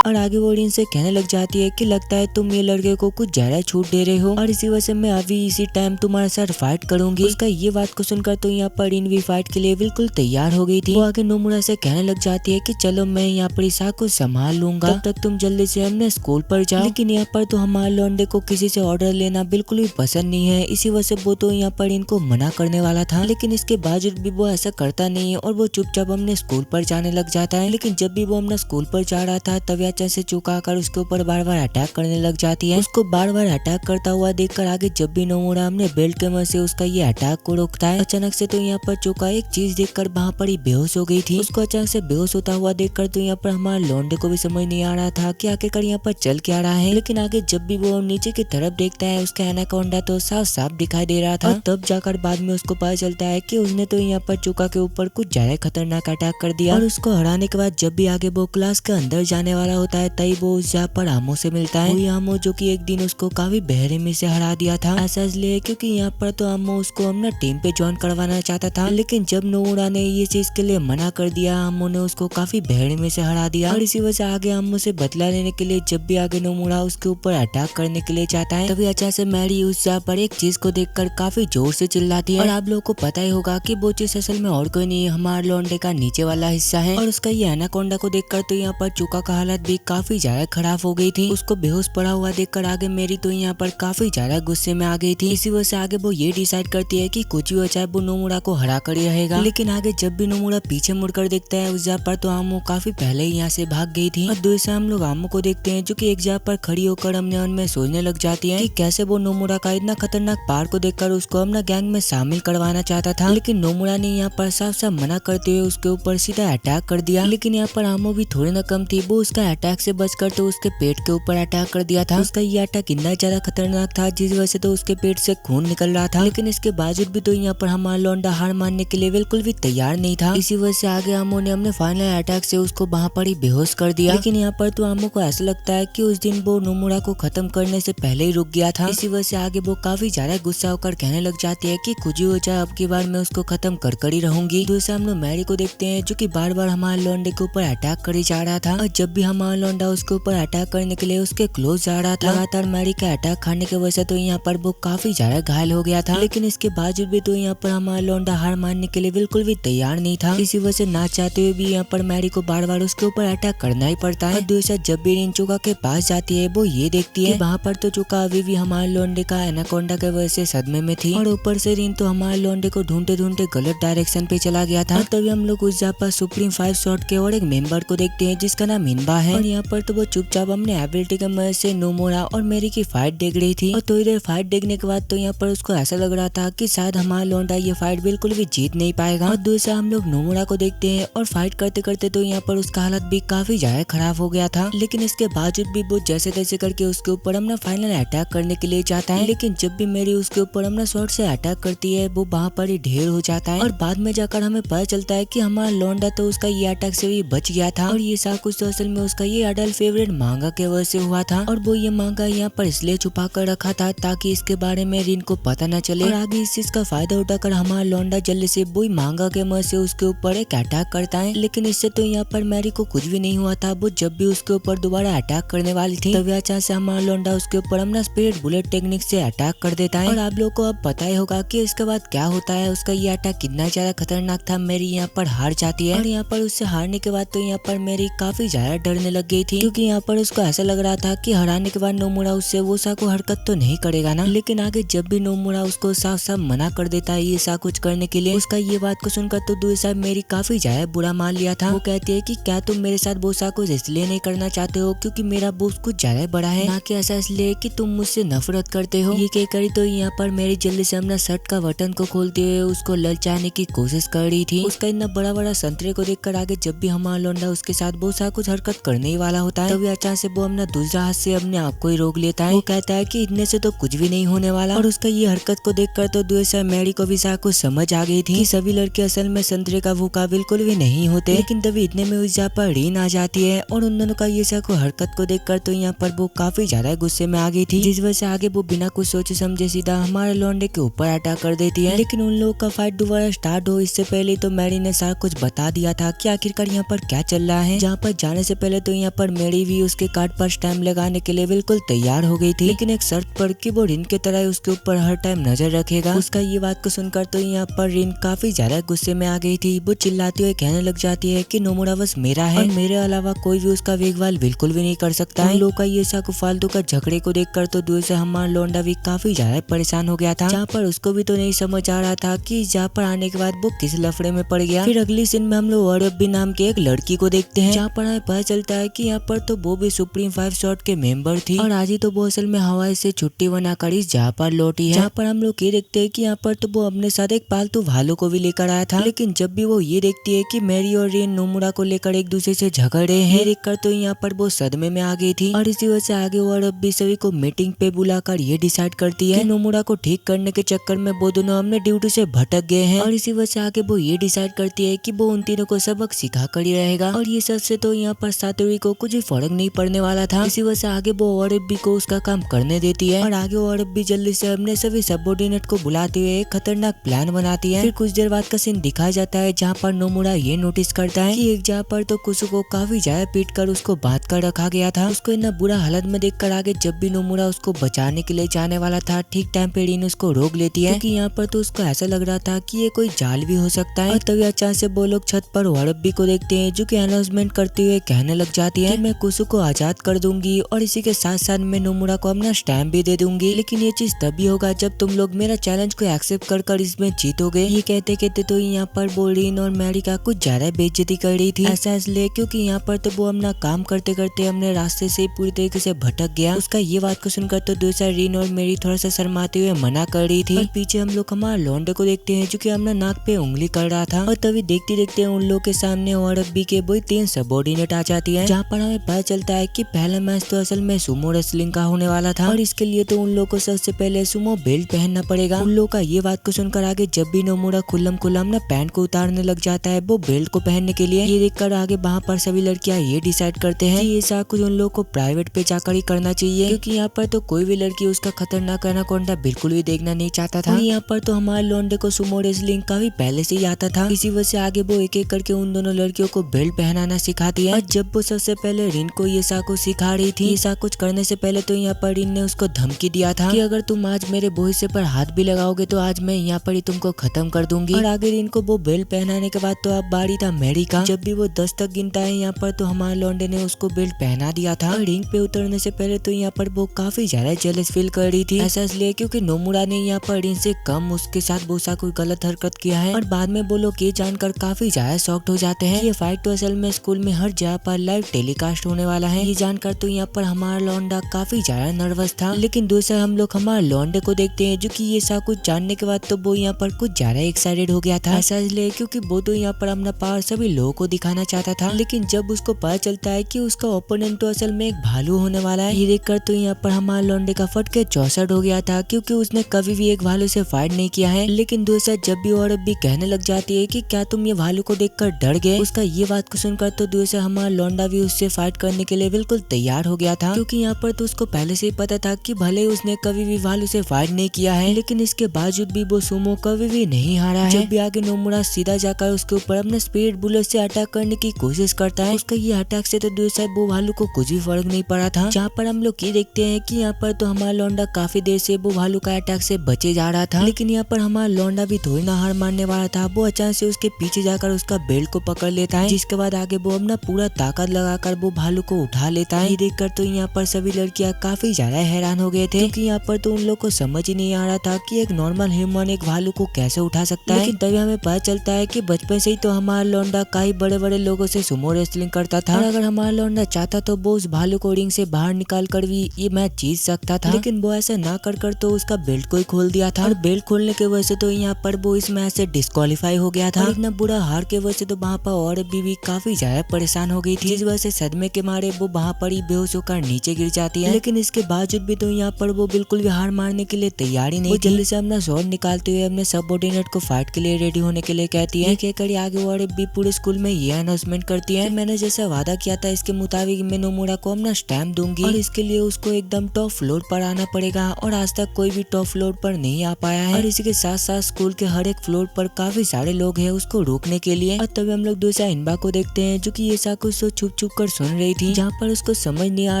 और आगे वो रिन से कहने लग जाती है कि लगता है तुम ये लड़के को कुछ ज्यादा छूट दे रहे हो और इसी वजह से मैं अभी इसी टाइम तुम्हारे साथ फाइट करूंगी। उसका ये बात को सुनकर तो यहाँ पर रिन भी फाइट के लिए बिल्कुल तैयार हो गई थी। वो आगे नोमुरा से कहने लग जाती है कि चलो मैं यहाँ पर इसा को संभाल लूंगा, तब तक तुम जल्दी से हमने स्कूल पर जाओ। लेकिन यहाँ पर तो हमारे लौंडे को किसी से ऑर्डर लेना बिल्कुल भी पसंद नहीं है, इसी वजह से वो तो यहाँ पर इनको मना करने वाला था, लेकिन इसके बावजूद भी वो ऐसा करता नहीं है और वो चुपचाप हमने स्कूल पर जाने लग जाता है। लेकिन जब भी वो अपना स्कूल पर जा रहा था तभी अचानक से चुका कर उसके ऊपर बार बार अटैक करने लग जाती है। उसको बार बार अटैक करता हुआ देखकर आगे जब भी नोमुरा हमने बेल्ट के मदद से उसका ये अटैक को रोकता है, अचानक से तो यहाँ पर चुका एक चीज देखकर वहाँ पर ही बेहोश हो गई थी। उसको अचानक से बेहोश होता हुआ देखकर तो यहाँ पर हमारे लौंडे को भी समझ नहीं आ रहा था कि आखिरकार यहाँ पर चल क्या रहा है। लेकिन आगे जब भी वो नीचे की तरफ देखता है उसका एनाकोंडा तो साफ साफ दिखाई दे रहा था। तब जाकर बाद में उसको पता चलता है कि उसने तो यहाँ पर चुका के ऊपर कुछ ज्यादा खतरनाक अटैक कर दिया। और उसको हराने के बाद जब भी आगे वो क्लास के अंदर जाने वाला होता है तभी वो उस जहाँ पर आमो से मिलता है। वही आमो जो कि एक दिन उसको काफी बेरहमी से हरा दिया था। ऐसा इसलिए क्योंकि यहाँ पर तो आमो उसको अपना टीम पे ज्वाइन करवाना चाहता था, लेकिन जब नोमुरा ने ये चीज के लिए मना कर दिया, आमो ने उसको काफी बेरहमी से हरा दिया। और इसी वजह से आगे आमो से बदला लेने के लिए जब भी आगे नोमुरा उसके ऊपर अटैक करने के लिए चाहता है, तभी अचानक से मैरी उस जहाँ पर एक चीज को देखकर काफी जोर से चिल्लाती है। और आप लोगों को पता ही होगा कि वो चीज असल में और कोई नहीं, हमारे लौंडे का नीचे वाला हिस्सा है। और उसका ये एनाकोंडा को देखकर तो यहाँ पर चुका का हालत भी काफी ज्यादा खराब हो गई थी। उसको बेहोश पड़ा हुआ देखकर आगे मेरी तो यहाँ पर काफी ज्यादा गुस्से में आ गई थी। इसी वजह से आगे वो ये डिसाइड करती है कि कुछ भी हो जाए वो नोमुरा को हरा कर ही रहेगा। लेकिन आगे जब भी नोमुरा पीछे मुड़कर देखता है उस जगह पर तो आमो काफी पहले ही यहाँ से भाग गई थी। और दूसरा हम लोग आमो को देखते हैं जो कि एक जगह पर खड़ी होकर अपने मन में सोचने लग जाती है कि कैसे वो नोमुरा का इतना खतरनाक पावर को देखकर उसको अपना गैंग में शामिल करवाना चाहता था। लेकिन नोमुरा ने यहाँ पर साफ साफ मना करते हुए उसके ऊपर सीधा अटैक कर दिया। लेकिन यहाँ पर आमो भी थोड़ी न कम थी, वो उसका अटैक से बचकर तो उसके पेट के ऊपर अटैक कर दिया था। उसका ये अटैक इतना ज्यादा खतरनाक था जिस वजह से तो उसके पेट से खून निकल रहा था। लेकिन इसके बावजूद भी तो यहाँ पर हमारा लौंडा हार मानने के लिए बिल्कुल भी तैयार नहीं था। इसी वजह से आगे आमो ने अपने फाइनल अटैक से उसको वहाँ पर ही बेहोश कर दिया। लेकिन यहाँ पर तो आमो को ऐसा लगता है कि उस दिन वो नोमुरा को खत्म करने से पहले ही रुक गया था। इसी वजह से आगे वो काफी ज्यादा गुस्सा होकर कहने लग जाती है कि कुछ ही हो जाए अब की बार मैं उसको खत्म कर ही रहूंगी। दूसरा हम लोग मैरी को देखते हैं जो कि बार बार हमारे लौंडे के ऊपर अटैक कर जा रहा था। और जब भी हमारा लौंडा उसके ऊपर अटैक करने के लिए उसके क्लोज जा रहा था, लगातार मैरी का अटैक खाने की वजह से तो यहाँ पर वो काफी ज्यादा घायल हो गया था। लेकिन इसके बावजूद भी तो यहाँ पर हमारा लौंडा हार मानने के लिए बिल्कुल भी तैयार नहीं था। इसी वजह से ना चाहते हुए भी यहाँ पर मैरी को बार बार उसके ऊपर अटैक करना ही पड़ता है। दूसरा जब भी रिन चुका के पास जाती है वो ये देखती है वहाँ पर तो चुका अभी भी हमारे लौंडे का एनाकोंडा के वजह से सदमे में थी। और ऊपर से रिन तो हमारे लौंडे को ढूंढते ढूंढते गलत डायरेक्शन पे चला गया था। तभी हम लोग उस जगह पर सुप्रीम 5 शॉट के और एक मेंबर को देखते हैं जिसका नाम मिनबा है। और यहाँ पर तो वो चुपचाप अपने एबिलिटी की मदद से नोमुरा और मेरी की फाइट देख रही थी। और थोड़ी देर फाइट देखने के बाद तो यहाँ पर उसको ऐसा लग रहा था कि शायद हमारा लौंडा ये फाइट बिल्कुल भी जीत नहीं पाएगा। और दूसरा हम लोग नोमुरा को देखते हैं और फाइट करते करते तो यहाँ पर उसका हालत भी काफी ज्यादा खराब हो गया था। लेकिन इसके बावजूद भी वो जैसे तैसे करके उसके ऊपर अपना फाइनल अटैक करने के लिए चाहता है। लेकिन जब भी मेरी उसके ऊपर अपना शॉट से अटैक करती है वो वहाँ पर ही ढेर हो जाता है। और बाद में जाकर हमें पता चलता है कि हमारा लौंडा तो उसका ये अटैक से भी बच गया था। और ये सब कुछ तो असल में उसका ये अडल्ट फेवरेट मांगा के वजह से हुआ था। और वो ये मांगा यहाँ पर इसलिए छुपा कर रखा था ताकि इसके बारे में रिन को पता न चले। और आगे इस चीज का फायदा उठाकर हमारा लौंडा जल्दी से वही मांगा के मदद से उसके ऊपर एक अटैक करता है। लेकिन इससे तो यहाँ पर मैरी को कुछ भी नहीं हुआ था। वो जब भी उसके ऊपर दोबारा अटैक करने वाली थी तभी अचानक से हमारा लौंडा उसके ऊपर अपना स्पिरिट बुलेट टेक्निक से अटैक कर देता है। और आप लोगों को अब पता ही होगा कि इसके बाद क्या होता है। उसका ये अटैक कितना ज्यादा खतरनाक था। मेरी यहाँ पर हार जाती है। और यहाँ पर उससे हारने के बाद तो यहाँ पर मेरी काफी ज्यादा डरने लग गई थी, क्योंकि यहाँ पर उसको ऐसा लग रहा था कि हराने के बाद नोमुरा उससे वो सा को हरकत तो नहीं करेगा ना। लेकिन आगे जब भी नोमुरा उसको साफ साफ मना कर देता है ये सा कुछ करने के लिए, उसका ये बात को सुनकर तो दूसरी साहब मेरी काफी ज्यादा बुरा मान लिया था। वो कहती है कि क्या तुम मेरे साथ वो सा कुछ इसलिए नहीं करना चाहते हो क्योंकि मेरा बोझ कुछ ज्यादा बड़ा है, ना कि ऐसा इसलिए कि तुम मुझसे नफरत करते हो। ये कह करी तो यहाँ पर मेरी जल्दी से अपना शर्ट का बटन को खोलते हुए उसको ललचाने की कोशिश कर रही थी। उसका इतना बड़ा बड़ा संतरे को देखकर आगे जब भी हमारा लौंडा उसके साथ बहुत सा कुछ हरकत करने ही वाला होता है तभी अचानक से वो अपना दूसरा हाथ से अपने आप को ही रोक लेता है। वो कहता है कि इतने से तो कुछ भी नहीं होने वाला। और उसका ये हरकत को देखकर तो दूसरा मैरी को भी सा कुछ समझ आ गई थी कि सभी लड़के असल में संतरे का भूखा बिल्कुल भी नहीं होते। लेकिन तभी इतने में उस जगह पर रीन आ जाती है और उन दोनों का ये सा हरकत को देखकर तो यहाँ पर वो काफी ज्यादा गुस्से में आ गई थी, जिस वजह से आगे वो बिना कुछ सोचे समझे सीधा हमारे लौंडे के ऊपर अटैक कर देती है। लेकिन उन लोगों का फाइट दोबारा स्टार्ट हो इससे पहले तो मैरी ने सारा कुछ बता दिया था कि आखिरकार यहाँ पर क्या चल रहा है। जहाँ पर जाने से पहले तो यहाँ पर मैरी भी उसके कार्ड पर स्टैम्प लगाने के लिए बिल्कुल तैयार हो गई थी, लेकिन एक शर्त पर कि वो रिन के तरह उसके ऊपर हर टाइम नजर रखेगा। उसका ये बात को सुनकर तो यहाँ पर रिन काफी ज्यादा गुस्से में आ गई थी। वो चिल्लाती हुई कहने लग जाती है कि नोमुरा बस मेरा है और मेरे अलावा कोई भी उसका देखभाल बिल्कुल भी नहीं कर सकता है। लोग का ये सा फालतू का झगड़े को देखकर तो दूर से हमारा लौंडा भी काफी ज्यादा परेशान हो गया था, जहाँ पर उसको भी तो नहीं समझ आ रहा था कि जहाँ पर आने के बाद वो किस लफड़े में पड़ गया। फिर अगली सीन में हम लोग अरबी नाम के एक लड़की को देखते हैं, जहाँ पर हमें पता चलता है कि यहाँ पर तो वो भी सुप्रीम 5 शॉट के मेंबर थी और आज ही तो वो असल में हवाई से छुट्टी बनाकर इस जहाँ पर लौटी है। जहाँ पर हम लोग ये देखते हैं कि यहाँ पर तो वो अपने साथ एक पालतू भालू को भी लेकर आया था। लेकिन जब भी वो ये देखती है कि मैरी और रिन नोमुरा को लेकर एक दूसरे से झगड़ रहे हैं, देखकर तो यहाँ पर वो सदमे में आ गई थी। और इसी वजह से आगे वो अरबी सभी को मीटिंग पे बुलाकर ये डिसाइड करती है कि नोमुरा को ठीक करने के चक्कर में वो दोनों अपने ड्यूटी से भटक गए हैं। और इसी वजह से आगे वो ये डिसाइड करती है कि वो उन तीनों को सबक सिखा कर ही रहेगा। और ये सबसे तो यहाँ पर सातों री को कुछ भी फर्क नहीं पड़ने वाला था। इसी वजह से आगे वो औरत भी को उसका काम करने देती है और आगे औरत भी जल्दी से अपने सभी सबऑर्डिनेट को बुलाते हुए एक खतरनाक प्लान बनाती है। फिर कुछ देर बाद का सीन दिखाया जाता है जहाँ पर नोमुरा ये नोटिस करता है कि एक जगह पर तो कुसु को काफी ज्यादा पीट कर उसको बांध कर रखा गया था। उसको इतना बुरा हालत में देखकर आगे जब भी नोमुरा उसको बचाने के लिए जाने वाला था, ठीक टाइम पे रीन उसको रोक लेती है क्योंकि यहाँ पर तो उसको ऐसा लग रहा था कि ये कोई जाल भी हो सकता है। और तभी अचानक से वो लोग छत पर औरत को देखते हैं जो कि अनाउंसमेंट करते हुए कहने लग जाती है कि मैं कुसु को आजाद कर दूंगी और इसी के साथ साथ मैं नोमुरा को अपना स्टैम्प भी दे दूंगी, लेकिन ये चीज तभी होगा जब तुम लोग मेरा चैलेंज को एक्सेप्ट कर इसमें जीतोगे। ये कहते कहते तो यहाँ पर बोरिन और मैरिका कुछ ज्यादा बेइज्जती कर रही थी। ऐसा इसलिए क्योंकि यहाँ पर तो वो अपना काम करते करते अपने रास्ते से पूरी तरीके से भटक गया। उसका ये बात को सुनकर तो दूसरा रीन और मेरी थोड़ा सा शर्माते हुए मना कर रही थी। और पीछे हम लोग हमारे लौंडे को देखते हैं जो कि अपना नाक पे उंगली कर रहा था और तभी देखते देखते उन लोग के सामने और अब्बी के वही 3 सबऑर्डिनेट आ जाती है, जहाँ पर हमें पता चलता है कि पहला मैच तो असल में सुमो रेसलिंग का होने वाला था और इसके लिए तो उन लोग को सबसे पहले सुमो बेल्ट पहनना पड़ेगा। उन लोग का ये बात को सुनकर आगे जब भी नोमुरा खुल्लम अपना पैंट को उतारने लग जाता है वो बेल्ट को पहनने के लिए, ये देखकर आगे वहाँ पर सभी लड़कियां ये डिसाइड करते हैं कि ये सब कुछ उन लोग को प्राइवेट पे जाकर ही करना चाहिए क्योंकि यहाँ पर तो कोई भी लड़की उसका खतरनाक एनाकोंडा बिल्कुल भी देखना नहीं चाहता था। यहाँ पर तो हमारे लौंडे को सुमो रेसलिंग काफी पहले से ही आता था, इसी वजह से आगे वो एक एक करके उन दोनों लड़कियों को बेल्ट पहनाना सिखाती है। और जब वो सबसे पहले रिन को ये सा कुछ सिखा रही थी, ये सा कुछ करने से पहले तो यहाँ पर रिन ने उसको धमकी दिया था कि अगर तुम आज मेरे भविष्य पर हाथ भी लगाओगे तो आज मैं यहाँ पर ही तुमको खत्म कर दूंगी। और आगे रिन को वो बेल्ट पहनाने के बाद तो अब बारी था मैरी का। जब भी वो 10 तक गिनता है यहाँ पर तो हमारे लौंडे ने उसको बेल्ट पहना दिया था। और रिंग पे उतरने से पहले तो यहाँ पर वो काफी ज्यादा जेलस फील कर रही थी, ऐसा इसलिए क्योंकि नोमुरा ने यहाँ पर रिन से कम उसके साथ बहुत सा कोई गलत हरकत किया है। और बाद में वो लोग ये जानकर काफी ज्यादा शॉक्ड हो जाते हैं। ये फाइट तो असल में स्कूल में हर जगह पर लाइव टेलीकास्ट होने वाला है। ये जानकर तो यहाँ पर हमारा लौंडा काफी ज्यादा नर्वस था, लेकिन दूसरा हम लोग हमारे लौंडे को देखते हैं जो कि ये सब कुछ जानने के बाद तो वो यहाँ पर कुछ ज्यादा एक्साइटेड हो गया था, ऐसा इसलिए क्योंकि वो तो यहाँ पर अपना पावर सभी लोगों को दिखाना चाहता था। लेकिन जब उसको पता चलता है कि उसका ओपोनेंट तो असल में एक भालू होने वाला है, ये देखकर तो यहाँ पर हमारे लौंडे का फट के 64 हो गया था क्योंकि उसने कभी भी एक भालू से फाइट नहीं किया है। लेकिन दूसरा जब भी औरत भी कहने लग जाती है कि क्या तुम ये भालू को देखकर डर गए, उसका ये बात को सुनकर तो दूसरा हमारा लौंडा भी उससे फाइट करने के लिए बिल्कुल तैयार हो गया था क्योंकि यहाँ पर तो उसको पहले से ही पता था कि भले उसने कभी भी भालू से फाइट नहीं किया है, लेकिन इसके बावजूद भी वो सुमो कभी भी नहीं हारा है। जब भी आगे नोमुरा सीधा जाकर उसके ऊपर अपने स्पिरिट बुलेट से अटैक करने की कोशिश करता है, उसका ये अटैक से तो दूसरा वो भालू को कुछ भी फर्क नहीं पड़ा था। जहाँ पर हम लोग ये देखते हैं कि यहाँ पर तो हमारा लौंडा काफी देर से वो भालू का अटैक से बचे जा रहा था, लेकिन यहाँ पर हमारा लौंडा भी थोड़ी ना हार मानने वाला था। वो अचानक से उसके पीछे जाकर उसका बेल्ट को पकड़ लेता है, जिसके बाद आगे वो अपना पूरा ताकत लगाकर वो भालू को उठा लेता है। ये देखकर तो यहाँ पर सभी लड़कियां काफी ज्यादा हैरान हो गए थे क्योंकि यहाँ पर तो उन लोग को समझ ही नहीं आ रहा था कि एक नॉर्मल ह्यूमन एक भालू को कैसे उठा सकता है। लेकिन तभी हमें पता चलता है कि बचपन से ही तो हमारा लौंडा कई बड़े बड़े लोगों से सुमो रेसलिंग करता था और अगर हमारा लौंडा चाहता तो वो उस भालू को रिंग से बाहर निकाल कर भी ये मैच जीत सकता था, लेकिन वो ऐसा ना कर तो उसका बेल्ट को ही खोल दिया था। और बेल्ट खोलने की वजह से तो यहाँ पर वो इस मैच से डिस्क्वालीफाई हो गया था। इतना बुरा हार के वजह से तो वहाँ पर और भी काफी ज्यादा परेशान हो गई थी, जिस वजह से सदमे के मारे वो वहाँ पर ही बेहोश होकर नीचे गिर जाती है। लेकिन इसके बावजूद भी तो यहाँ पर वो बिल्कुल भी हार मारने के लिए तैयार ही नहीं थी। जल्दी से अपना स्वॉर्ड निकालते हुए अपने सबऑर्डिनेट को फाइट के लिए रेडी होने के लिए कहती है। कहकर आगे और भी पूरे स्कूल में ये अनाउंसमेंट करती है, मैंने जैसा वादा किया था इसके मुताबिक मैं नोमुरा को अपना स्टैम्प दूंगी और इसके लिए उसको एकदम टॉप फ्लोर पर आना पड़ेगा और आज तक कोई भी टॉप फ्लोर पर नहीं आ पाया है। और इसी के साथ साथ स्कूल के हर एक फ्लोर पर काफी सारे लोग हैं उसको रोकने के लिए। और तभी हम लोग दूसरा इनबा को देखते हैं जो कि ये सब कुछ छुप छुप कर सुन रही थी, जहाँ पर उसको समझ नहीं आ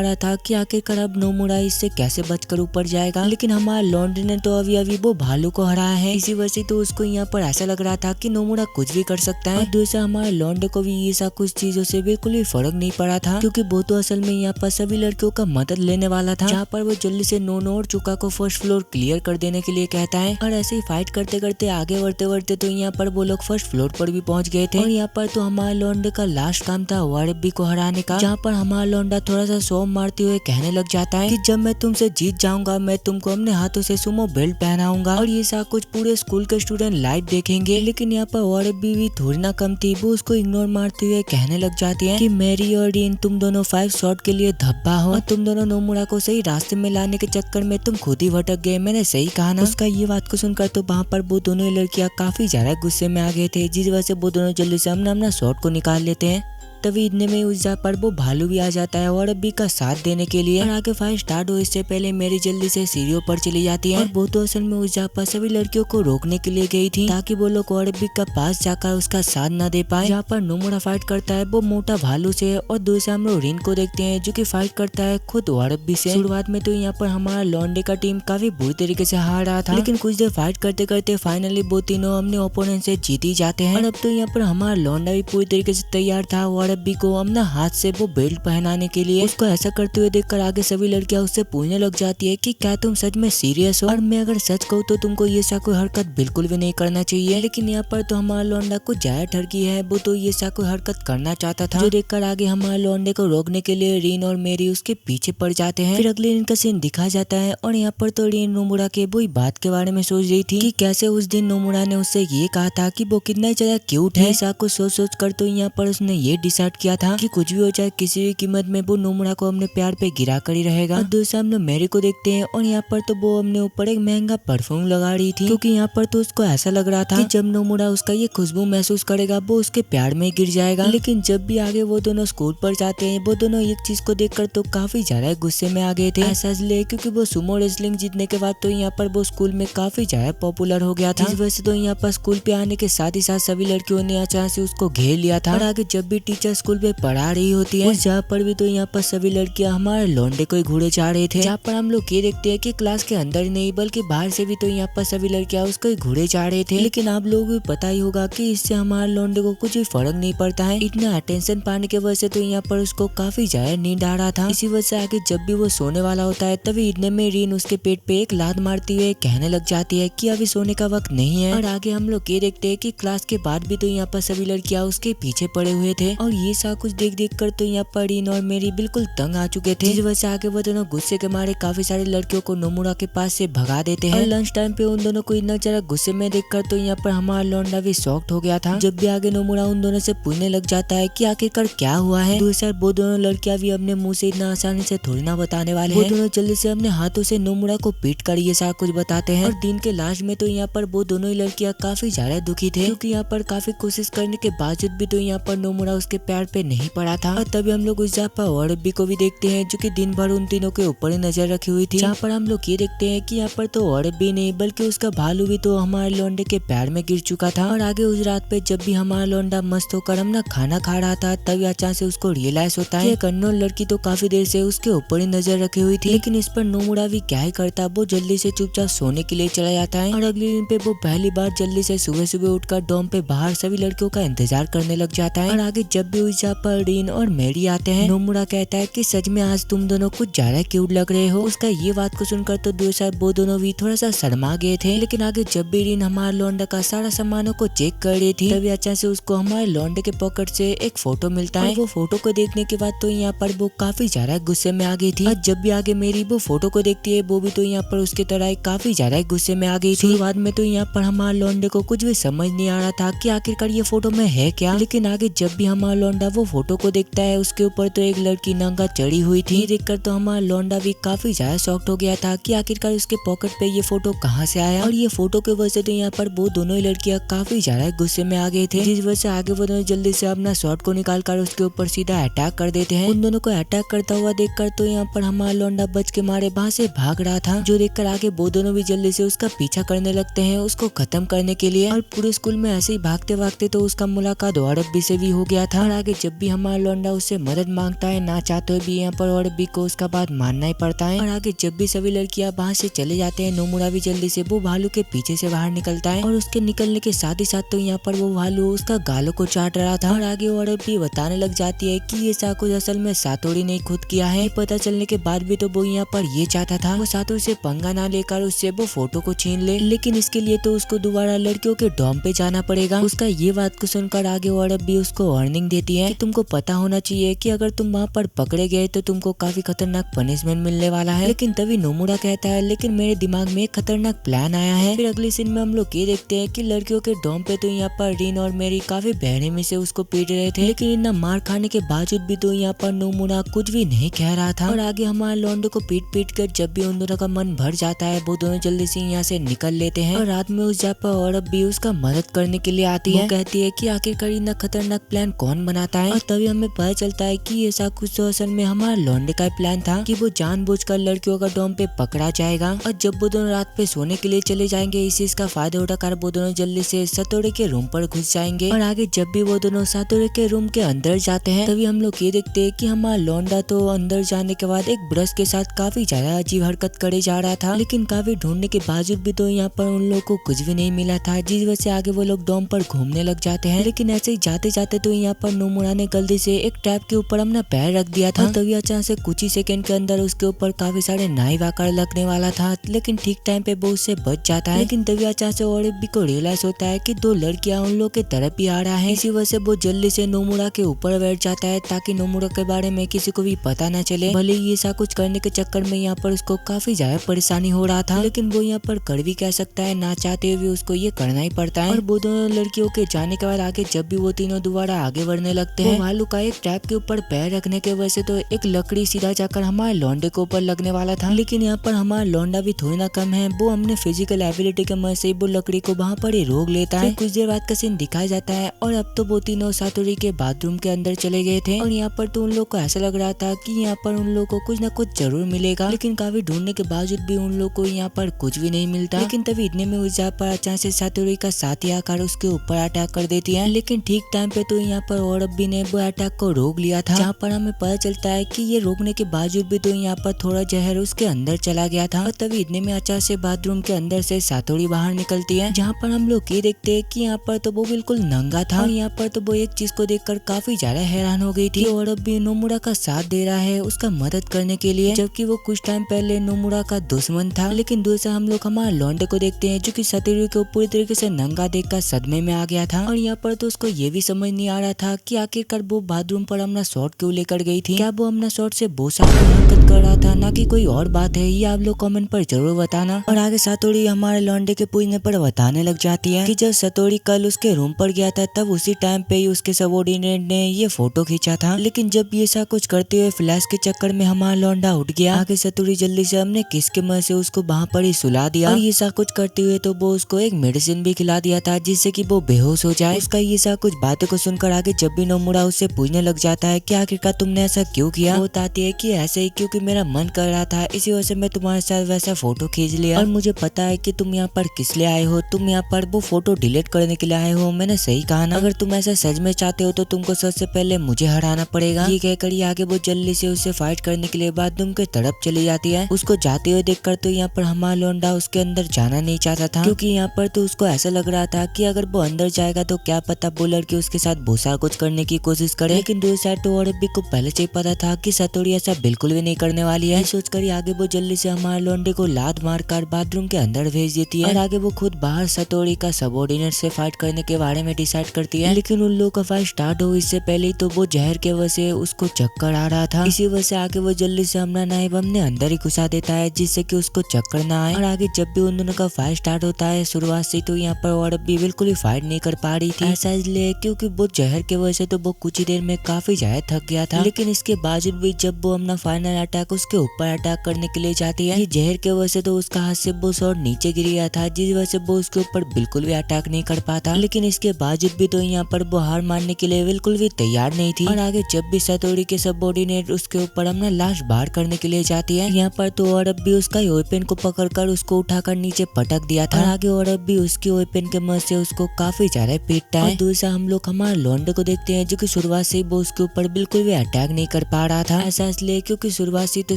रहा था कि आखिरकार अब नोमुरा इससे कैसे बचकर ऊपर जाएगा। लेकिन हमारा लॉन्डे ने तो अभी वो भालू को हराया है, इसी वजह से तो उसको यहाँ पर ऐसा लग रहा था कि नोमुरा कुछ भी कर सकता है। और दूसरा हमारे लॉन्डे को भी ये सब कुछ चीजों से बिल्कुल भी फर्क नहीं पड़ा था क्योंकि वो तो असल में यहाँ पर सभी लड़कियों का मदद लेने वाला था, जहाँ पर वो जल्दी से नोनो और चुका को फर्स्ट फ्लोर क्लियर कर देने के लिए कहता है। और ऐसे ही फाइट करते करते आगे बढ़ते तो यहाँ पर वो लोग फर्स्ट फ्लोर पर भी पहुंच गए थे। और यहाँ पर तो हमारे लॉन्डे का लास्ट काम था वारबी को हराने का, जहाँ पर हमारा लौंडा थोड़ा सा सौ मारते हुए कहने लग जाता है कि जब मैं तुमसे जीत जाऊंगा मैं तुमको अपने हाथों से सुमो बेल्ट पहनाऊंगा और ये सब कुछ पूरे स्कूल के स्टूडेंट लाइव देखेंगे। लेकिन यहाँ पर वारबी भी थोड़ी ना कम थी, वो उसको इग्नोर मारते हुए कहने लग जाती है कि मेरी और डीन तुम दोनों 5 शॉट के लिए धब्बा हो और तुम दोनों नोमुरा को सही रास्ते में लाने के चक्कर में तुम खुद ही भटक गए, मैंने सही कहा ना। उसका ये बात को सुनकर तो वहाँ पर वो दोनों लड़कियां काफी ज्यादा गुस्से में आ गए थे, जिस वजह से वो दोनों जल्दी से अपना शॉट को निकाल लेते हैं। तभी इतने में उस जगह पर वो भालू भी आ जाता है और अरबी का साथ देने के लिए। और आगे फाइट स्टार्ट हो इससे पहले मेरी जल्दी से सीढ़ियों पर चली जाती है और वो तो असल में उस जगह पर सभी लड़कियों को रोकने के लिए गई थी ताकि वो लोग अरबी का पास जाकर उसका साथ न दे पाए। जहाँ पर नोमुरा फाइट करता है वो मोटा भालू से और दूसरे हम लोग रिन को देखते हैं जो कि फाइट करता है खुद अरबी से। शुरुआत में तो यहाँ पर हमारा लॉन्डे का टीम काफी बुरी तरीके से हार रहा था, लेकिन कुछ देर फाइट करते करते फाइनली वो तीनों अपने ओपोनेंट से जीत ही जाते हैं। और अब तो यहाँ पर हमारा लॉन्डा भी पूरी तरीके से तैयार था और अरबी को अपना हाथ से वो बेल्ट पहनाने के लिए। उसको ऐसा करते हुए देखकर आगे सभी लड़कियां उससे पूछने लग जाती है कि क्या तुम सच में सीरियस हो, और मैं अगर सच कहूँ तो तुमको ये सा कोई हरकत बिल्कुल भी नहीं करना चाहिए। लेकिन यहाँ पर तो हमारा लौंडा कुछ ज्यादा ठरकी है, वो तो ये सा कोई हरकत करना चाहता था, जो देखकर आगे हमारे लौंडे को रोकने के लिए रीन और मेरी उसके पीछे पड़ जाते हैं। फिर अगले दिन का सीन दिखा जाता है और यहाँ पर तो रीन नोमुरा के वही बात के बारे में सोच रही थी कि कैसे उस दिन नोमुरा ने उससे ये कहा था कि वो कितना ज्यादा क्यूट है। ऐसा कुछ सोच सोच कर तो यहाँ पर उसने ये डिसाइड किया था कि कुछ भी हो जाए किसी भी कीमत में वो नोमुरा को अपने प्यार पे गिरा कर ही रहेगा। दूसरा हम लोग मेरी को देखते हैं और यहाँ पर तो वो अपने ऊपर एक महंगा परफ्यूम लगा रही थी, क्योंकि यहाँ पर तो उसको ऐसा लग रहा था कि जब नोमुरा उसका ये खुशबू महसूस करेगा वो उसके प्यार में गिर जाएगा। लेकिन जब भी आगे वो दोनों स्कूल पर जाते हैं वो दोनों एक चीज को देखकर तो काफी ज्यादा गुस्से में आ गए थे। ऐसा इसलिए क्योंकि वो सुमो रेसलिंग जीतने के बाद तो यहाँ पर वो स्कूल में काफी ज्यादा पॉपुलर हो गया था। इस वजह से तो यहाँ पर स्कूल पे आने के साथ ही साथ सभी लड़कियों ने अचानक से उसको घेर लिया था। और आगे जब भी टीचर स्कूल पे पढ़ा रही होती है उस जगह पर भी तो यहाँ पर सभी लड़कियां हमारे लौंडे को ही घूरे जा रहे थे। जहाँ पर हम लोग ये देखते हैं कि क्लास के अंदर नहीं बल्कि बाहर से भी तो यहाँ पर सभी लड़कियां उसको ही घूरे जा रहे थे। लेकिन आप लोगों को पता ही होगा कि इससे हमारे लौंडे को कुछ भी फर्क नहीं पड़ता है। इतना अटेंशन पाने की वजह से तो यहाँ पर उसको काफी ज्यादा नींद आ रहा था। इसी वजह से आगे जब भी वो सोने वाला होता है तभी इतने में रीन उसके पेट पे एक लात मारती हुए कहने लग जाती है कि अभी सोने का वक्त नहीं है। और आगे हम लोग ये देखते हैं कि क्लास के बाद भी तो यहाँ पर सभी लड़कियां उसके पीछे पड़े हुए थे और ये सब कुछ देख देख कर तो यहाँ पर रीन और मेरी बिल्कुल तंग आ चुके थे। इस वजह से आगे वो दोनों गुस्से के मारे काफी सारी लड़कियों को नोमुरा के पास से भगा देते हैं। और लंच टाइम पे उन दोनों को इतना ज्यादा गुस्से में देखकर तो यहाँ पर हमारा लौंडा भी शॉक्ड हो गया था। जब भी आगे नोमुरा उन दोनों से पूछने लग जाता है कि आखिरकार क्या हुआ है, दूसरी साइड वो दोनों लड़कियां भी अपने मुंह से इतना आसानी से थोड़ी ना बताने वाले हैं। वो दोनों जल्दी से अपने हाथों से नोमुरा को पीट कर ये सारा कुछ बताते हैं। और दिन के लास्ट में तो यहाँ पर वो दोनों ही लड़कियां काफी ज्यादा दुखी थे, क्योंकि यहाँ पर काफी कोशिश करने के बावजूद भी तो यहाँ पर नोमुरा उसके पैर पे नहीं पड़ा था। और तभी हम लोग उस जगह पर अरबी को भी देखते हैं जो कि दिन भर उन तीनों के ऊपर ही नजर रखी हुई थी। जहाँ पर हम लोग ये देखते हैं कि यहाँ पर तो अरबी नहीं बल्कि उसका भालू भी तो हमारे लौंडे के पैर में गिर चुका था। और आगे उस रात पे जब भी हमारा लौंडा मस्त होकर हम ना खाना खा रहा था तभी अचानक से उसको रियलाइज होता है एक अननोन लड़की तो काफी देर से उसके ऊपर ही नजर रखी हुई थी। लेकिन इस पर नोमुरा भी क्या ही करता, वो जल्दी से चुपचाप सोने के लिए चला जाता है। और अगले दिन पे वो पहली बार जल्दी से सुबह सुबह उठकर डोम पे बाहर सभी लड़कियों का इंतजार करने लग जाता है। और आगे जब भी उस जगह पर रीन और मेरी आते हैं नोमुरा कहता है कि सच में आज तुम दोनों कुछ ज्यादा क्यूट लग रहे हो। उसका ये बात को सुनकर तो दूसरा वो दोनों भी थोड़ा सा शर्मा गए थे। लेकिन आगे जब भी रीन हमारे लौंडा का सारा सामानों को चेक कर रही थी तभी अचानक से उसको हमारे लौंडे के पॉकेट से एक फोटो मिलता है। वो फोटो को देखने के बाद तो यहाँ पर वो काफी ज्यादा गुस्से में आ गई थी। और जब भी आगे मेरी वो फोटो को देखती है वो भी तो यहाँ पर उसकी तरह काफी ज्यादा गुस्से में आ गई थी। बाद में तो यहाँ पर हमारा लौंडे को कुछ भी समझ नहीं आ रहा था कि आखिरकार ये फोटो में है क्या। लेकिन आगे जब भी हमारा लौंडा वो फोटो को देखता है उसके ऊपर तो एक लड़की नंगा चढ़ी हुई थी। देखकर तो हमारा लौंडा भी काफी ज्यादा शॉक्ड हो गया था कि आखिरकार उसके पॉकेट पे ये फोटो कहाँ से आया। और ये फोटो की वजह से तो यहाँ पर वो दोनों ही लड़कियां काफी ज्यादा गुस्से में आ गए थे, जिस वजह से आगे वो दोनों जल्दी से अपना शॉट को निकाल कर उसके ऊपर सीधा अटैक कर देते हैं। उन दोनों को अटैक करता हुआ देखकर तो यहाँ पर हमारा लौंडा बच के मारे वहाँ से भाग रहा था, जो देखकर आगे वो दोनों भी जल्दी से उसका पीछा करने लगते हैं उसको खत्म करने के लिए। और पूरे स्कूल में ऐसे ही भागते भागते तो उसका मुलाकात अरबी से भी हो गया था। और आगे जब भी हमारा लौंडा उससे मदद मांगता है ना चाहते हुए भी यहाँ पर अरबी को उसका बात मानना ही पड़ता है। और आगे जब भी सभी लड़कियां वहाँ से चले जाते हैं नोमुरा भी जल्दी से वो भालू के पीछे से बाहर निकलता है और उसके निकलने के साथ ही साथ तो यहाँ पर वो भालू उसका गालों को चाट रहा था। और आगे अरबी बताने लग जाती है कि ये सब कुछ असल में सातोरी ने खुद किया है। पता चलने के बाद भी तो वो यहाँ पर ये चाहता था वो सातोरी से पंगा ना लेकर उससे वो फोटो को छीन ले, लेकिन इसके लिए तो उसको दोबारा लड़कियों के डॉम पे जाना पड़ेगा। उसका ये बात को सुनकर आगे अरबी उसको वार्निंग देती है कि तुमको पता होना चाहिए कि अगर तुम वहाँ पर पकड़े गए तो तुमको काफी खतरनाक पनिशमेंट मिलने वाला है। लेकिन तभी नोमुरा कहता है लेकिन मेरे दिमाग में एक खतरनाक प्लान आया है। फिर अगले सीन में हम लोग ये देखते हैं कि लड़कियों के डॉम पे तो यहाँ पर रीन और मेरी काफी बेरहमी से उसको पीट रहे थे, लेकिन इतना मार खाने के बावजूद भी तो यहाँ पर नोमुरा कुछ भी नहीं कह रहा था। और आगे हमारे लौंडे को पीट पीट कर जब भी उन दोनों का मन भर जाता है वो दोनों जल्दी से यहाँ से निकल लेते हैं। और रात में उस जगह पर औरत भी उसका मदद करने के लिए आती है। वो कहती है कि आखिरकार इतना खतरनाक प्लान कौन बनाता है और तभी हमें पता चलता है कि ऐसा कुछ तो असल में हमारा लौंडे का प्लान था कि वो जानबूझकर लड़कियों का डोम पे पकड़ा जाएगा और जब वो दोनों रात पे सोने के लिए चले जाएंगे इसी इसका फायदा उठाकर वो दोनों जल्दी से सतोड़ी के रूम पर घुस जाएंगे। और आगे जब भी वो दोनों सतोड़ी के रूम के अंदर जाते हैं तभी हम लोग ये देखते हैं कि हमारा लौंडा तो अंदर जाने के बाद एक ब्रश के साथ काफी ज्यादा अजीब हरकत करे जा रहा था, लेकिन काफी ढूंढने के बावजूद भी तो यहाँ पर उन लोगों को कुछ भी नहीं मिला था, जिस वजह से आगे वो लोग डोम पर घूमने लग जाते हैं। लेकिन ऐसे ही जाते जाते तो यहाँ पर नोमुरा ने गलती से एक टैप के ऊपर अपना पैर रख दिया था, तभी अचानक से कुछ ही सेकंड के अंदर उसके ऊपर काफी सारे नाइफ आकर लगने वाला था, लेकिन ठीक टाइम पे वो उससे बच जाता है। लेकिन तभी अचानक से औरबी को रियलाइज होता है कि दो लड़कियां उन लोग के तरफ ही आ रहा है, इसी वजह से वो जल्दी से नोमुरा के ऊपर बैठ जाता है ताकि नोमुरा के बारे में किसी को भी पता न चले। भले ही ऐसा कुछ करने के चक्कर में यहाँ पर उसको काफी ज्यादा परेशानी हो रहा था, लेकिन वो यहाँ पर कर भी कह सकता है, ना चाहते हुए उसको ये करना ही पड़ता है। और वो दोनों लड़कियों के जाने के बाद आगे जब भी वो तीनों दोबारा आगे बढ़ने लगते हैं, भालू का एक ट्रैप के ऊपर पैर रखने के वजह से तो एक लकड़ी सीधा जाकर हमारे लौंडे के ऊपर लगने वाला था, लेकिन यहाँ पर हमारा लौंडा भी थोड़ी ना कम है, वो हमने फिजिकल एबिलिटी के मदद से वो लकड़ी को वहाँ पर ही रोक लेता है। कुछ देर बाद का सीन दिखाया जाता है और अब तो वो तीनों सातोरी के बाथरूम के अंदर चले गए थे और यहाँ पर तो उन लोग को ऐसा लग रहा था कि यहाँ पर उन लोग को कुछ ना कुछ जरूर मिलेगा, लेकिन काफी ढूंढने के बावजूद भी उन लोग को यहाँ पर कुछ भी नहीं मिलता। लेकिन तभी इतने में उस पर अचानक से सातोरी का साथी आकर उसके ऊपर अटैक कर देती है, लेकिन ठीक टाइम पे तो यहाँ पर औरबी ने वो अटैक को रोक लिया था, जहाँ पर हमें पता चलता है कि ये रोकने के बावजूद भी तो यहाँ पर थोड़ा जहर उसके अंदर चला गया था। और तभी इतने में अचानक से बाथरूम के अंदर से सातोरी बाहर निकलती है, जहाँ पर हम लोग ये देखते हैं कि यहाँ पर तो वो बिल्कुल नंगा था और यहाँ पर तो वो एक चीज को देखकर काफी ज्यादा हैरान हो गई थी, और अब भी नोमुरा का साथ दे रहा है उसका मदद करने के लिए, जबकि वो कुछ टाइम पहले नोमुरा का दुश्मन था। लेकिन दूसरा हम लोग हमारे लौंडे को देखते हैं जो कि सातोरी को पूरी तरीके से नंगा देखकर सदमे में आ गया था, और यहाँ पर तो उसको ये भी समझ नहीं आ रहा था कि आखिरकार वो बाथरूम पर अपना शॉट क्यों लेकर गई थी, क्या वो अपना शॉट से बहुत सारी हरकत कर रहा था ना कि कोई और बात है, ये आप लोग कमेंट पर जरूर बताना। और आगे सातोरी हमारे लौंडे के पूछने पर बताने लग जाती है कि जब सातोरी कल उसके रूम पर गया था तब उसी टाइम पे ही उसके सबऑर्डिनेट ने ये फोटो खींचा था, लेकिन जब ये ऐसा कुछ करते हुए फ्लैश के चक्कर में हमारा लौंडा उठ गया। आगे सातोरी जल्दी से हमने किस के मदद से उसको वहाँ पर ही सुला दिया, और ये सब कुछ करते हुए तो वो उसको एक मेडिसिन भी खिला दिया था जिससे कि वो बेहोश हो जाए। उसका ये सब कुछ बातों को सुनकर आगे जब भी नोमुरा उससे पूछने लग जाता है कि आखिरकार तुमने ऐसा क्यों किया, वो बताती है कि ऐसे ही क्योंकि मेरा मन कर रहा था, इसी वजह से मैं तुम्हारे साथ वैसा फोटो खींच लिया, और मुझे पता है कि तुम यहाँ पर किस लिए आए हो, तुम यहाँ पर वो फोटो डिलीट करने के लिए आए हो, मैंने सही कहा ना, अगर तुम ऐसा सच में चाहते हो तो तुमको सबसे पहले मुझे हराना पड़ेगा। ये कहकर आगे वो जल्दी से उससे फाइट करने के लिए बाथरूम के तरफ चली जाती है। उसको जाते हुए देखकर तो यहाँ पर हमारा लौंडा उसके अंदर जाना नहीं चाहता था, क्योंकि यहाँ पर तो उसको ऐसा लग रहा था कि अगर वो अंदर जाएगा तो क्या पता वो लड़की उसके साथ बहुत सारा कुछ करने की कोशिश करे, लेकिन दूसरी साइड तो औरबी को पहले से ही पता था कि सातोरी ऐसा बिल्कुल भी नहीं करने वाली है। सोचकर आगे वो जल्दी से हमारे लौंडे को लात मारकर बाथरूम के अंदर भेज देती है, और आगे वो खुद बाहर सातोरी का सबऑर्डिनेट से फाइट करने के बारे में डिसाइड करती है। लेकिन उन लोगों का फाइट स्टार्ट हो इससे पहले ही तो वो जहर के वजह से उसको चक्कर आ रहा था, इसी वजह से आगे वो जल्दी से अपना नाइफ हमने अंदर ही घुसा देता है जिससे कि उसको चक्कर ना आए। और आगे जब भी उन दोनों का फाइट स्टार्ट होता है शुरुआत से तो यहाँ पर औरबी बिल्कुल ही फाइट नहीं कर पा रही थी, ऐसा इसलिए क्योंकि वो जहर के वजह से तो वो कुछ ही देर में काफी ज्यादा थक गया था। लेकिन इसके बावजूद भी जब वो अपना फाइनल अटैक उसके ऊपर अटैक करने के लिए जाती है, ये जहर के वजह से तो उसका हाथ से वो शॉट नीचे गिर गया था, जिस वजह से वो उसके ऊपर बिल्कुल भी अटैक नहीं कर पाता। लेकिन इसके बावजूद भी तो यहाँ पर वो हार मानने के लिए बिल्कुल भी तैयार नहीं थी, और आगे जब भी सातोरी के सबऑर्डिनेट उसके ऊपर अपना लाश बाहर करने के लिए जाती है, यहाँ पर तो औरबी उसका वेपन को पकड़कर उसको उठाकर नीचे पटक दिया था, और आगे औरबी उसकी वेपन के मदद से उसको काफी ज्यादा पीटता है। दूसरा हम लोग हमारे लौंडे को देखते हैं जो कि शुरुआत से वो उसके ऊपर बिल्कुल भी अटैक नहीं कर पा रहा था, ऐसा इसलिए क्योंकि शुरुआत से तो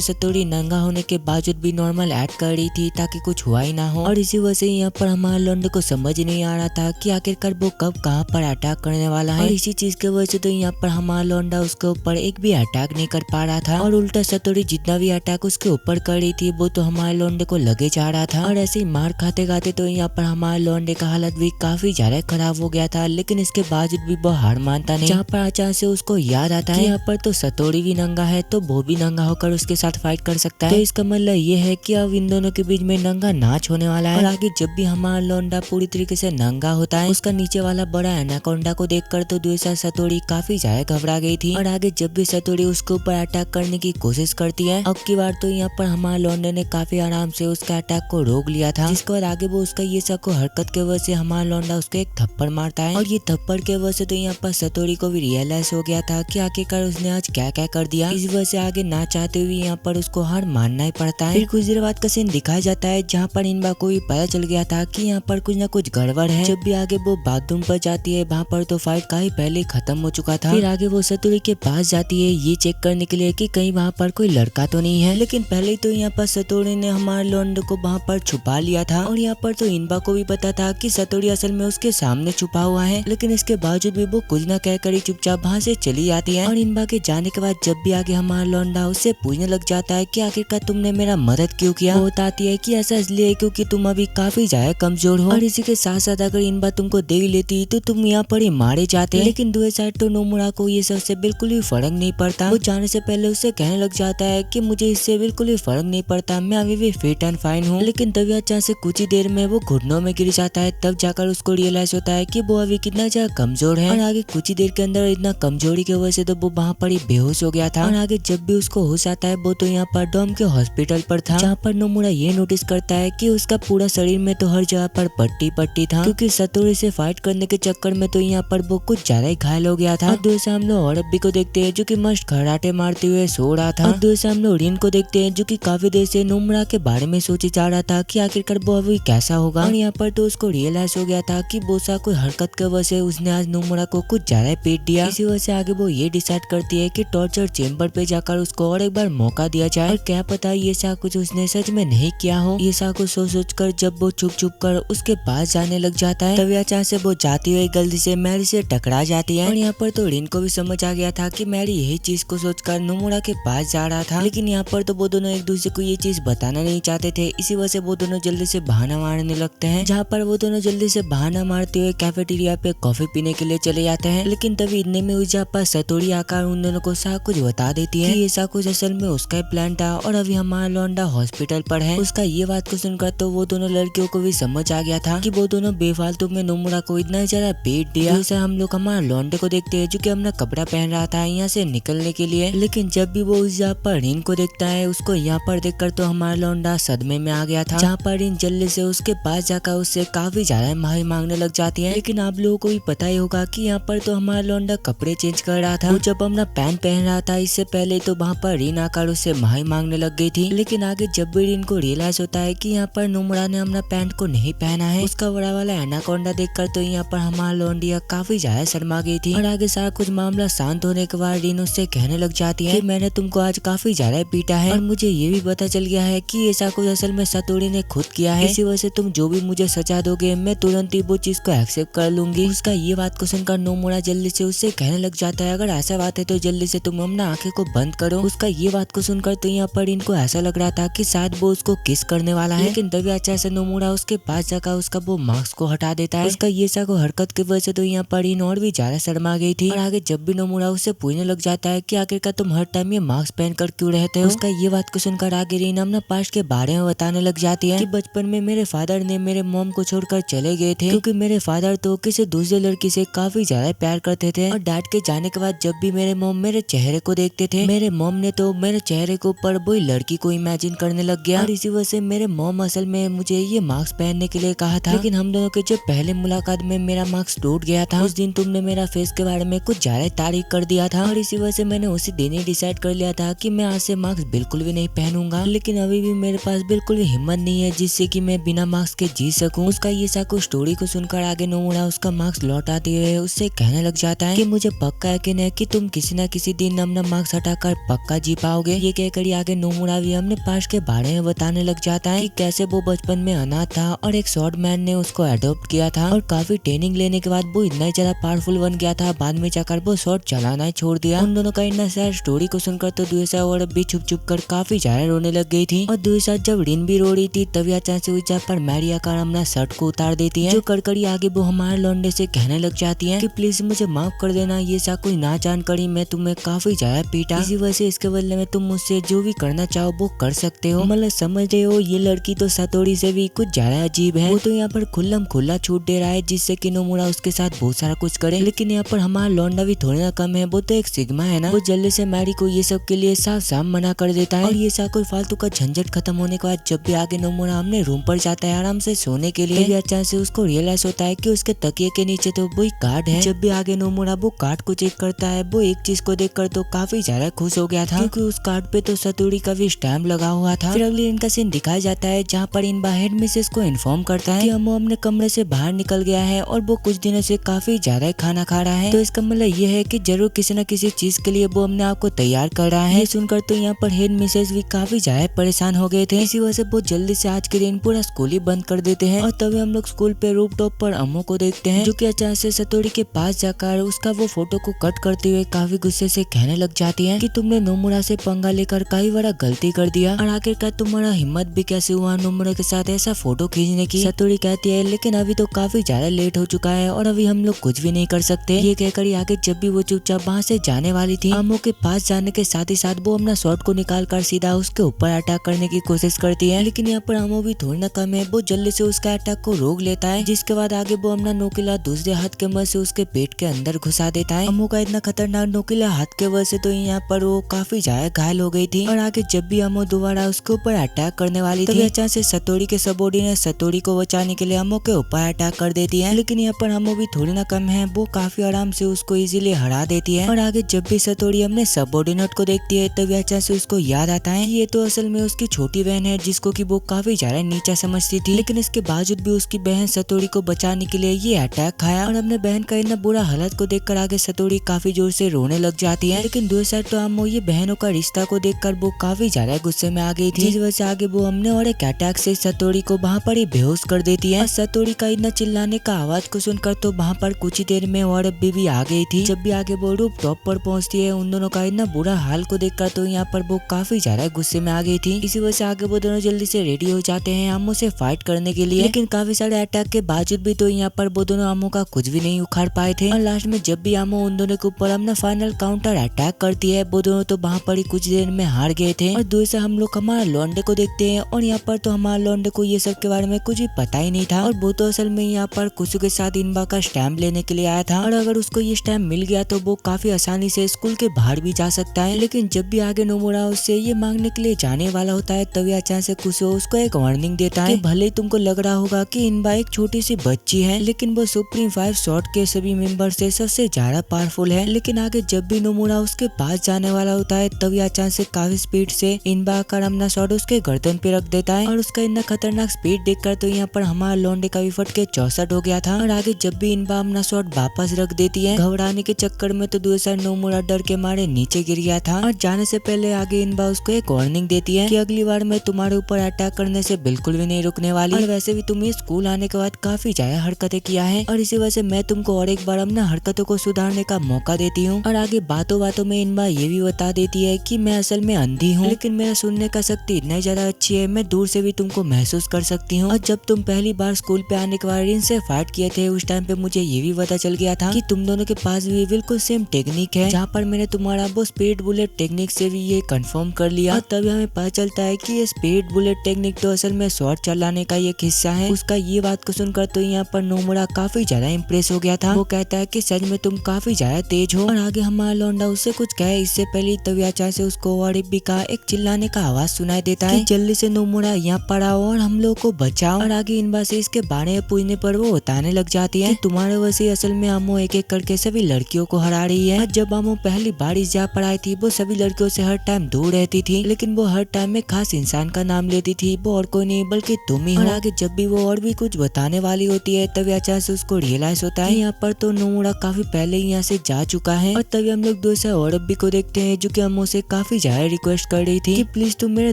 सातोरी नंगा होने के बावजूद भी नॉर्मल एक्ट कर रही थी ताकि कुछ हुआ ही ना हो, और इसी वजह से यहाँ पर हमारे लौंडे को समझ नहीं आ रहा था कि आखिरकार वो कब कहाँ पर अटैक करने वाला है, और इसी चीज की वजह से तो यहाँ पर हमारा लौंडा उसके ऊपर एक भी अटैक नहीं कर पा रहा था, और उल्टा सातोरी जितना भी अटैक उसके ऊपर कर रही थी वो तो हमारे लौंडे को लगे जा रहा था। और ऐसे ही मार खाते खाते तो यहाँ पर हमारे लौंडे का हालत भी काफी ज्यादा खराब हो गया था, लेकिन इसके बावजूद भी वो हार मानता नहीं, जहाँ पर अचानक से उसको याद आता है यहाँ पर तो सातोरी भी नंगा है तो वो भी नंगा होकर उसके साथ फाइट कर सकता है, तो इसका मतलब ये है कि अब इन दोनों के बीच में नंगा नाच होने वाला है। और आगे जब भी हमारा लौंडा पूरी तरीके से नंगा होता है, उसका नीचे वाला बड़ा एनाकोंडा को देखकर तो दूसरा सातोरी काफी ज्यादा घबरा गई थी, और आगे जब भी सातोरी उसके ऊपर अटैक करने की कोशिश करती है, अब की बार तो यहाँ पर हमारे लौंडे ने काफी आराम से उसका अटैक को रोक लिया था, जिसके बाद आगे वो उसका ये सब को हरकत के वजह से हमारा लौंडा उसको एक थप्पड़ मारता है, और ये थप्पड़ के वजह से तो यहाँ पर सातोरी सतोरी को भी रियलाइज हो गया था कि आखिरकार उसने आज क्या क्या कर दिया। इस वजह से आगे ना चाहते हुए यहाँ पर उसको हार मानना ही पड़ता है। फिर कुछ देर बाद का सीन दिखाया जाता है जहाँ पर इनबा को भी पता चल गया था कि यहाँ पर कुछ ना कुछ गड़बड़ है। जब भी आगे वो बाथरूम पर जाती है वहाँ पर तो फाइट काफी पहले खत्म हो चुका था। फिर आगे वो सतोरी के पास जाती है ये चेक करने के लिए कि कहीं वहाँ पर कोई लड़का तो नहीं है, लेकिन पहले तो यहाँ पर सतोरी ने हमारे लौंडे को वहाँ पर छुपा लिया था और यहाँ पर तो इनबा को भी पता था कि सतोरी असल में उसके सामने छुपा हुआ है, लेकिन इसके बावजूद भी वो कुछ न कहकर ही चुपचाप वहाँ से चली जाती है। और इनबा के जाने के बाद जब भी आगे हमारा लौंडा उससे पूछने लग जाता है कि आखिरकार तुमने मेरा मदद क्यों किया, वो बताती है कि ऐसा इसलिए क्योंकि तुम अभी काफी ज्यादा कमजोर हो और इसी के साथ साथ अगर इनबा तुमको देख लेती तो तुम यहाँ पर ही मारे जाते। लेकिन दूसरी साइड तो नोमुरा को ये सबसे बिल्कुल भी फर्क नहीं पड़ता। वो जाने से पहले उससे कहने लग जाता है कि मुझे इससे बिल्कुल भी फर्क नहीं पड़ता, मैं अभी भी फिट एंड फाइन हूँ। लेकिन तभी अचानक से कुछ ही देर में वो घुटनों में गिर जाता है। तब जाकर उसको रियलाइज होता है कि वो अभी कितना ज्यादा कमजोर है और आगे कुछ ही देर के अंदर इतना कमजोरी की वजह से तो वो वहाँ पर ही बेहोश हो गया था। और आगे जब भी उसको होश आता है वो तो यहाँ पर डॉम के हॉस्पिटल पर था, जहाँ पर नोमुरा ये नोटिस करता है कि उसका पूरा शरीर में तो हर जगह पर पट्टी पट्टी था, क्योंकि सतोरी से फाइट करने के चक्कर में तो यहाँ पर वो कुछ ज्यादा ही घायल हो गया था। और दूसरे हम लोग और अब्बी को देखते हैं जो कि मस्त खराटे मारते हुए सो रहा था। और दूसरे हम लोग रिन को देखते हैं जो कि काफी देर से नोमुरा के बारे में सोचे जा रहा था कि आखिरकार वो अभी कैसा होगा। और यहाँ पर तो उसको रियलाइज हो गया था कि बोसा कोई हरकत की वजह से उसने आज नोमुरा को कुछ ज्यादा पीट दिया। इसी वजह से आगे वो ये डिसाइड करती है कि टॉर्चर चेम्बर पे जाकर उसको और एक बार मौका दिया जाए। और क्या पता ये सा कुछ उसने सच में नहीं किया हो। ये सा कुछ सोच कर जब वो छुप छुप कर उसके पास जाने लग जाता है, तभी अचानक से वो जाती हुई गलती से मैरी से टकरा जाती है। और यहाँ पर तो रिन को भी समझ आ गया था कि मैरी यही चीज को सोचकर नोमुरा के पास जा रहा था, लेकिन यहाँ पर तो वो दोनों एक दूसरे को ये चीज बताना नहीं चाहते थे। इसी वजह से वो दोनों जल्दी से बहाना मारने लगते हैं, जहाँ पर वो दोनों जल्दी से बहाना मारते हुए कैफेटेरिया पे कॉफी पीने के लिए चले जाते हैं। लेकिन तभी इतने में उस जहाँ पर सतोरी आकर उन दोनों को सब कुछ बता देती है कि ये सब कुछ असल में उसका प्लान था और अभी हमारा लौंडा हॉस्पिटल पर है। उसका ये बात को सुनकर तो वो दोनों लड़कियों को भी समझ आ गया था कि वो दोनों बेफालतू में नोमुरा को इतना ज्यादा पीट दिया। जैसे हम लोग हमारा लौंडे को देखते हैं जो कि अपना कपड़ा पहन रहा था यहाँ से निकलने के लिए, लेकिन जब भी वो उस जहाँ पर रिन को देखता है उसको यहाँ पर देखकर तो हमारा लौंडा सदमे में आ गया था, जहाँ पर रिन जल्दी से उसके पास जाकर उससे काफी ज्यादा माफी मांगने लग जाती है। लेकिन आप लोगों को भी पता ही होगा कि यहाँ पर तो हमारा लौंडा कपड़े चेंज कर रहा था। वो जब अपना पैंट पहन रहा था इससे पहले तो वहाँ पर रिन आकर उससे माफी मांगने लग गई थी। लेकिन आगे जब भी रिन को रियलाइज होता है कि यहाँ पर नोमुरा ने अपना पैंट को नहीं पहना है, उसका बड़ा वाला एनाकोंडा देखकर तो यहाँ पर हमारा लौंडिया काफी ज्यादा शर्मा गई थी। और आगे सारा कुछ मामला शांत होने के बाद रिन उससे कहने लग जाती है कि मैंने तुमको आज काफी ज्यादा पीटा है और मुझे ये भी पता चल गया है कि ऐसा कुछ असल में सतोरी ने खुद किया है। इसी वजह से तुम जो भी मुझे सजा दोगे मैं तुरंत ही वो चीज को एक्सेप्ट कर लूंगी। उसका ये बात को सुनकर नोमुरा जल्दी से उससे कहने लग जाता है अगर ऐसा बात है तो जल्दी से तुम अपना आंखें को बंद करो। उसका ये बात को सुनकर तो यहाँ पर इनको ऐसा लग रहा था कि शायद वो उसको किस करने वाला है, लेकिन तभी अच्छा से नोमुरा उसके पास जाकर उसका वो मास्क को हटा देता है। उसका ये सा हरकत की वजह से तो यहाँ पर इन और भी ज्यादा शर्मा गई थी। और आगे जब भी नोमुरा उससे पूछने लग जाता है कि आखिरकार तुम हर टाइम ये मास्क पहन कर क्यों रहते हो, उसका ये बात को सुनकर आगे रीना अपना पास्ट के बारे में बताने लग जाती है कि बचपन में मेरे फादर ने मेरे मॉम को छोड़कर चले गए थे, क्योंकि मेरे फादर तो किसी दूसरे लड़की से काफी ज्यादा प्यार करते थे। और डैड के जाने के बाद जब भी मेरे मॉम मेरे चेहरे को देखते थे मेरे मॉम ने तो मेरे चेहरे के ऊपर वही लड़की को इमेजिन करने लग गया। और इसी वजह से मेरे मॉम असल में मुझे ये मास्क पहनने के लिए कहा था, लेकिन हम दोनों के जब पहले मुलाकात में मेरा मास्क टूट गया था उस दिन तुमने मेरा फेस के बारे में कुछ ज्यादा तारीफ कर दिया था। और इसी वजह से मैंने उसी दिन ही डिसाइड कर लिया था कि मैं आज से मास्क बिल्कुल भी नहीं पहनूंगा, लेकिन अभी भी मेरे पास बिल्कुल भी हिम्मत नहीं है जिससे कि मैं बिना मास्क के जी सकूं। उसका ये साको स्टोरी को सुनकर आगे नोमुरा उसका मास्क लौटाते हुए उससे कहने लग जाता है कि मुझे पक्का यकीन है कि तुम किसी न किसी दिन अपना मास्क हटाकर पक्का जी पाओगे। ये कहकर आगे नोमुरा भी अपने पास्ट के बारे में बताने लग जाता है कि कैसे वो बचपन में अनाथ था और एक शॉर्ट मैन ने उसको अडॉप्ट किया था और काफी ट्रेनिंग लेने के बाद वो इतना ज्यादा पावरफुल बन गया था, बाद में जाकर वो शॉर्ट चलाना ही छोड़ दिया। उन दोनों का इतना सैड स्टोरी को सुनकर तो दूसरा और भी छुप छुप कर काफी ज्यादा रोने लग गई थी। और दूसरा जब रिन भी रो रही थी तभी अचानक से उस पर मैरिया का अपना शर्ट को उतार देती है, जो कड़कड़ी आगे वो हमारे लौंडे से कहने लग जाती है कि प्लीज मुझे माफ कर देना, ये सा कोई ना जानकारी मैं तुम्हें काफी ज्यादा पीटा, इसी वजह से इसके बदले में तुम मुझसे जो भी करना चाहो वो कर सकते हो। मतलब समझ रहे हो ये लड़की तो सतोरी से भी कुछ ज्यादा अजीब है। वो तो यहाँ पर खुल्लम खुल्ला छूट दे रहा है जिससे कि नोमुरा उसके साथ बहुत सारा कुछ करे, लेकिन यहाँ पर हमारा लौंडा भी थोड़ा ना कम है, वो तो एक सिग्मा है ना। वो जल्दी से मैरी को ये सब के लिए साफ साफ मना कर देता है। और ये सा कोई फालतू का झंझट खत्म होने के बाद जब भी आगे नोमुरा अपने रूम पर जाता है आराम से सोने के लिए, अचानक से उसको रियलाइज होता है कि उसके तकिए के नीचे तो वही कार्ड है। जब भी आगे आगे नोमुरा वो कार्ड को चेक करता है। वो एक चीज को देखकर तो काफी ज्यादा खुश हो गया था, क्योंकि उस कार्ड पे तो सतोरी का भी स्टैम्प लगा हुआ था। फिर अगले दिन का सीन दिखाया जाता है, जहाँ पर इनबा हेड मिसेस को इन्फॉर्म करता है कि अम्मू अपने कमरे से बाहर निकल गया है और वो कुछ दिनों से काफी ज्यादा खाना खा रहा है। तो इसका मतलब ये है कि जरूर किसी न किसी चीज के लिए वो अपने आप को तैयार कर रहा है। ये सुनकर तो यहाँ पर हेड मिसेस भी काफी ज्यादा परेशान हो गए थे। इसी वजह से वो जल्दी से आज के दिन पूरा स्कूल ही बंद कर देते हैं। और तभी हम लोग स्कूल पे रूफ टॉप पर अम्मू को देखते हैं, जो कि अचानक से सतोरी के पास जाकर उसका वो फोटो को कट करते हुए काफी गुस्से से कहने लग जाती है कि तुमने नोमुरा से पंगा लेकर कई बड़ा गलती कर दिया, और आखिरकार तुम्हारा हिम्मत भी कैसे हुआ नोमुरा के साथ ऐसा फोटो खींचने की। सतोरी कहती है लेकिन अभी तो काफी ज्यादा लेट हो चुका है और अभी हम लोग कुछ भी नहीं कर सकते। ये कहकर आगे जब भी वो चुपचाप वहाँ से जाने वाली थी, अम्मू के पास जाने के साथ ही साथ वो अपना शॉट को निकाल कर सीधा उसके ऊपर अटैक करने की कोशिश करती है। लेकिन यहाँ पर अम्मू भी थोड़ी ना कम है, वो जल्दी से उसका अटैक को रोक लेता है, जिसके बाद आगे वो अपना नोकीला दूसरे हाथ के मदद से उसके पेट के अंदर घुसा देता है। अम्मू का इतना खतरनाक नोकीला हाथ के वजह से तो यहाँ पर वो काफी ज्यादा घायल हो गई थी। और आगे जब भी अम्मू दोबारा उसके ऊपर अटैक करने वाली थी, अचानक से सतोरी के सबॉर्डिनेट सतोरी को बचाने के लिए अम्मू के ऊपर अटैक कर देती है। लेकिन यहाँ पर अम्मू भी थोड़ी ना कम है, वो काफी आराम से उसको इजीली हरा देती है। और आगे जब भी सतोरी अपने सबॉर्डिनेट को देखती है तभी अचानक से उसको याद आता है ये तो असल में उसकी छोटी बहन है, जिसको कि वो काफी ज्यादा नीचा समझती थी। लेकिन इसके बावजूद भी उसकी बहन सतोरी को बचाने के लिए ये अटैक खाया। और अपने बहन का इतना बुरा हालत को देखकर आगे सतोरी काफी जोर से रोने लग जाती है। लेकिन दूसरी साइड तो अम्मू ये बहनों का रिश्ता को देखकर वो काफी ज्यादा गुस्से में आ गई थी, जिस वजह से आगे वो हमने और एक अटैक से सतोरी को वहाँ पर ही बेहोश कर देती है। सतोरी का इतना चिल्लाने का आवाज को सुनकर तो वहाँ पर कुछ ही देर में और भी आ गई थी। जब भी आगे वो रूफ टॉप पर पहुँचती है, उन दोनों का इतना बुरा हाल को देखकर तो यहाँ पर वो काफी ज्यादा गुस्से में आ गई थी। इसी वजह से आगे वो दोनों जल्दी से रेडी हो जाते हैं अम्मू से फाइट करने के लिए। लेकिन काफी सारे अटैक के बावजूद भी तो यहाँ पर वो दोनों अम्मू का कुछ भी नहीं उखाड़ पाए थे। और लास्ट में जब भी अम्मू उन दोनों के ऊपर अपना फाइनल काउंटर अटैक करती है, वो दोनों तो वहाँ पर ही कुछ देर में हार गए थे। और दूर से हम लोग हमारा लौंडे को देखते हैं, और यहाँ पर तो हमारा लौंडे को ये सब के बारे में कुछ भी पता ही नहीं था। और वो तो असल में यहाँ पर कुछ के साथ इनबा का स्टैम्प लेने के लिए आया था, और अगर उसको ये स्टैम्प मिल गया तो वो काफी आसानी से स्कूल के बाहर भी जा सकता है। लेकिन जब भी आगे नोमुरा उससे ये मांगने के लिए जाने वाला होता है, तभी अचानक से कुसो उसको एक वार्निंग देता है कि भले ही तुमको लग रहा होगा कि इनबा एक छोटी सी बच्ची है, लेकिन वो सुप्रीम 5 शॉट के सभी मेंबर से सबसे ज्यादा पावरफुल है। लेकिन आगे जब भी नोमुरा उसके पास जाने वाला होता है, तभी अचानक से काफी स्पीड से इनबा आकर अपना शॉट उसके गर्दन पे रख देता है। और उसका इतना खतरनाक स्पीड देखकर तो यहाँ पर हमारा लौंडे का भी फट के 64 हो गया था। और आगे जब भी इनबा अपना शॉट वापस रख देती है, घबराने के चक्कर में तो दूसरा नोमुरा डर के मारे नीचे गिर गया था। और जाने से पहले आगे इनबा उसको एक वार्निंग देती है कि अगली बार मैं तुम्हारे ऊपर अटैक करने से बिल्कुल भी नहीं रुकने वाली। और वैसे भी तुम स्कूल आने के बाद काफी ज्यादा हरकतें किया है, और इसी वजह से मैं तुमको और एक बार अपना हरकतों को सुधारने का मौका देती हूँ। और आगे बातों बातों में इनबा ये भी बता देती है कि मैं असल में अंधी हूँ, लेकिन मेरा सुनने का शक्ति इतना ज्यादा अच्छी है, मैं दूर से भी तुमको महसूस कर सकती हूँ। और जब तुम पहली बार स्कूल पे आने के बाद इनसे फाइट किए थे, उस टाइम पे मुझे ये भी पता चल गया था कि तुम दोनों के पास भी बिल्कुल सेम टेक्निक है, जहाँ पर मैंने तुम्हारा वो स्पीड बुलेट टेक्निक से भी ये कंफर्म कर लिया। और तभी हमें पता चलता है कि ये स्पीड बुलेट टेक्निक तो असल में शॉट चलाने का एक हिस्सा है। उसका ये बात को सुनकर तो यहाँ पर नोमुरा काफी ज्यादा इम्प्रेस हो गया था। वो कहता है कि सच में तुम काफी ज्यादा तेज हो। और आगे हमारा लौंडा उससे कुछ कहे इससे पहले तभी अचानक से उसको और भी का एक चिल्लाने का आवाज सुनाई देता है कि जल्दी से नोमुरा यहाँ पर आओ और हम लोग को बचाओ। और आगे इनबा से इसके बारे में पूछने पर वो बताने लग जाती है कि तुम्हारे वजह से असल में अम्मू एक एक करके सभी लड़कियों को हरा रही है। जब अम्मू पहली बार इस जगह पर आई थी, वो सभी लड़कियों से हर टाइम दूर रहती थी, लेकिन वो हर टाइम में खास इंसान का नाम लेती थी, वो और कोई नहीं बल्कि तुम ही हो। और आगे जब भी वो और भी कुछ बताने वाली होती है, तभी अचानक से उसको रियलाइज होता है यहाँ पर तो नोमुरा काफी पहले ही यहाँ से जा चुका है। और तभी हम लोग दूसरे औरत भी को देखते हैं, जो कि अम्मू से काफी ज्यादा रिक्वेस्ट कर रही थी कि प्लीज तुम मेरे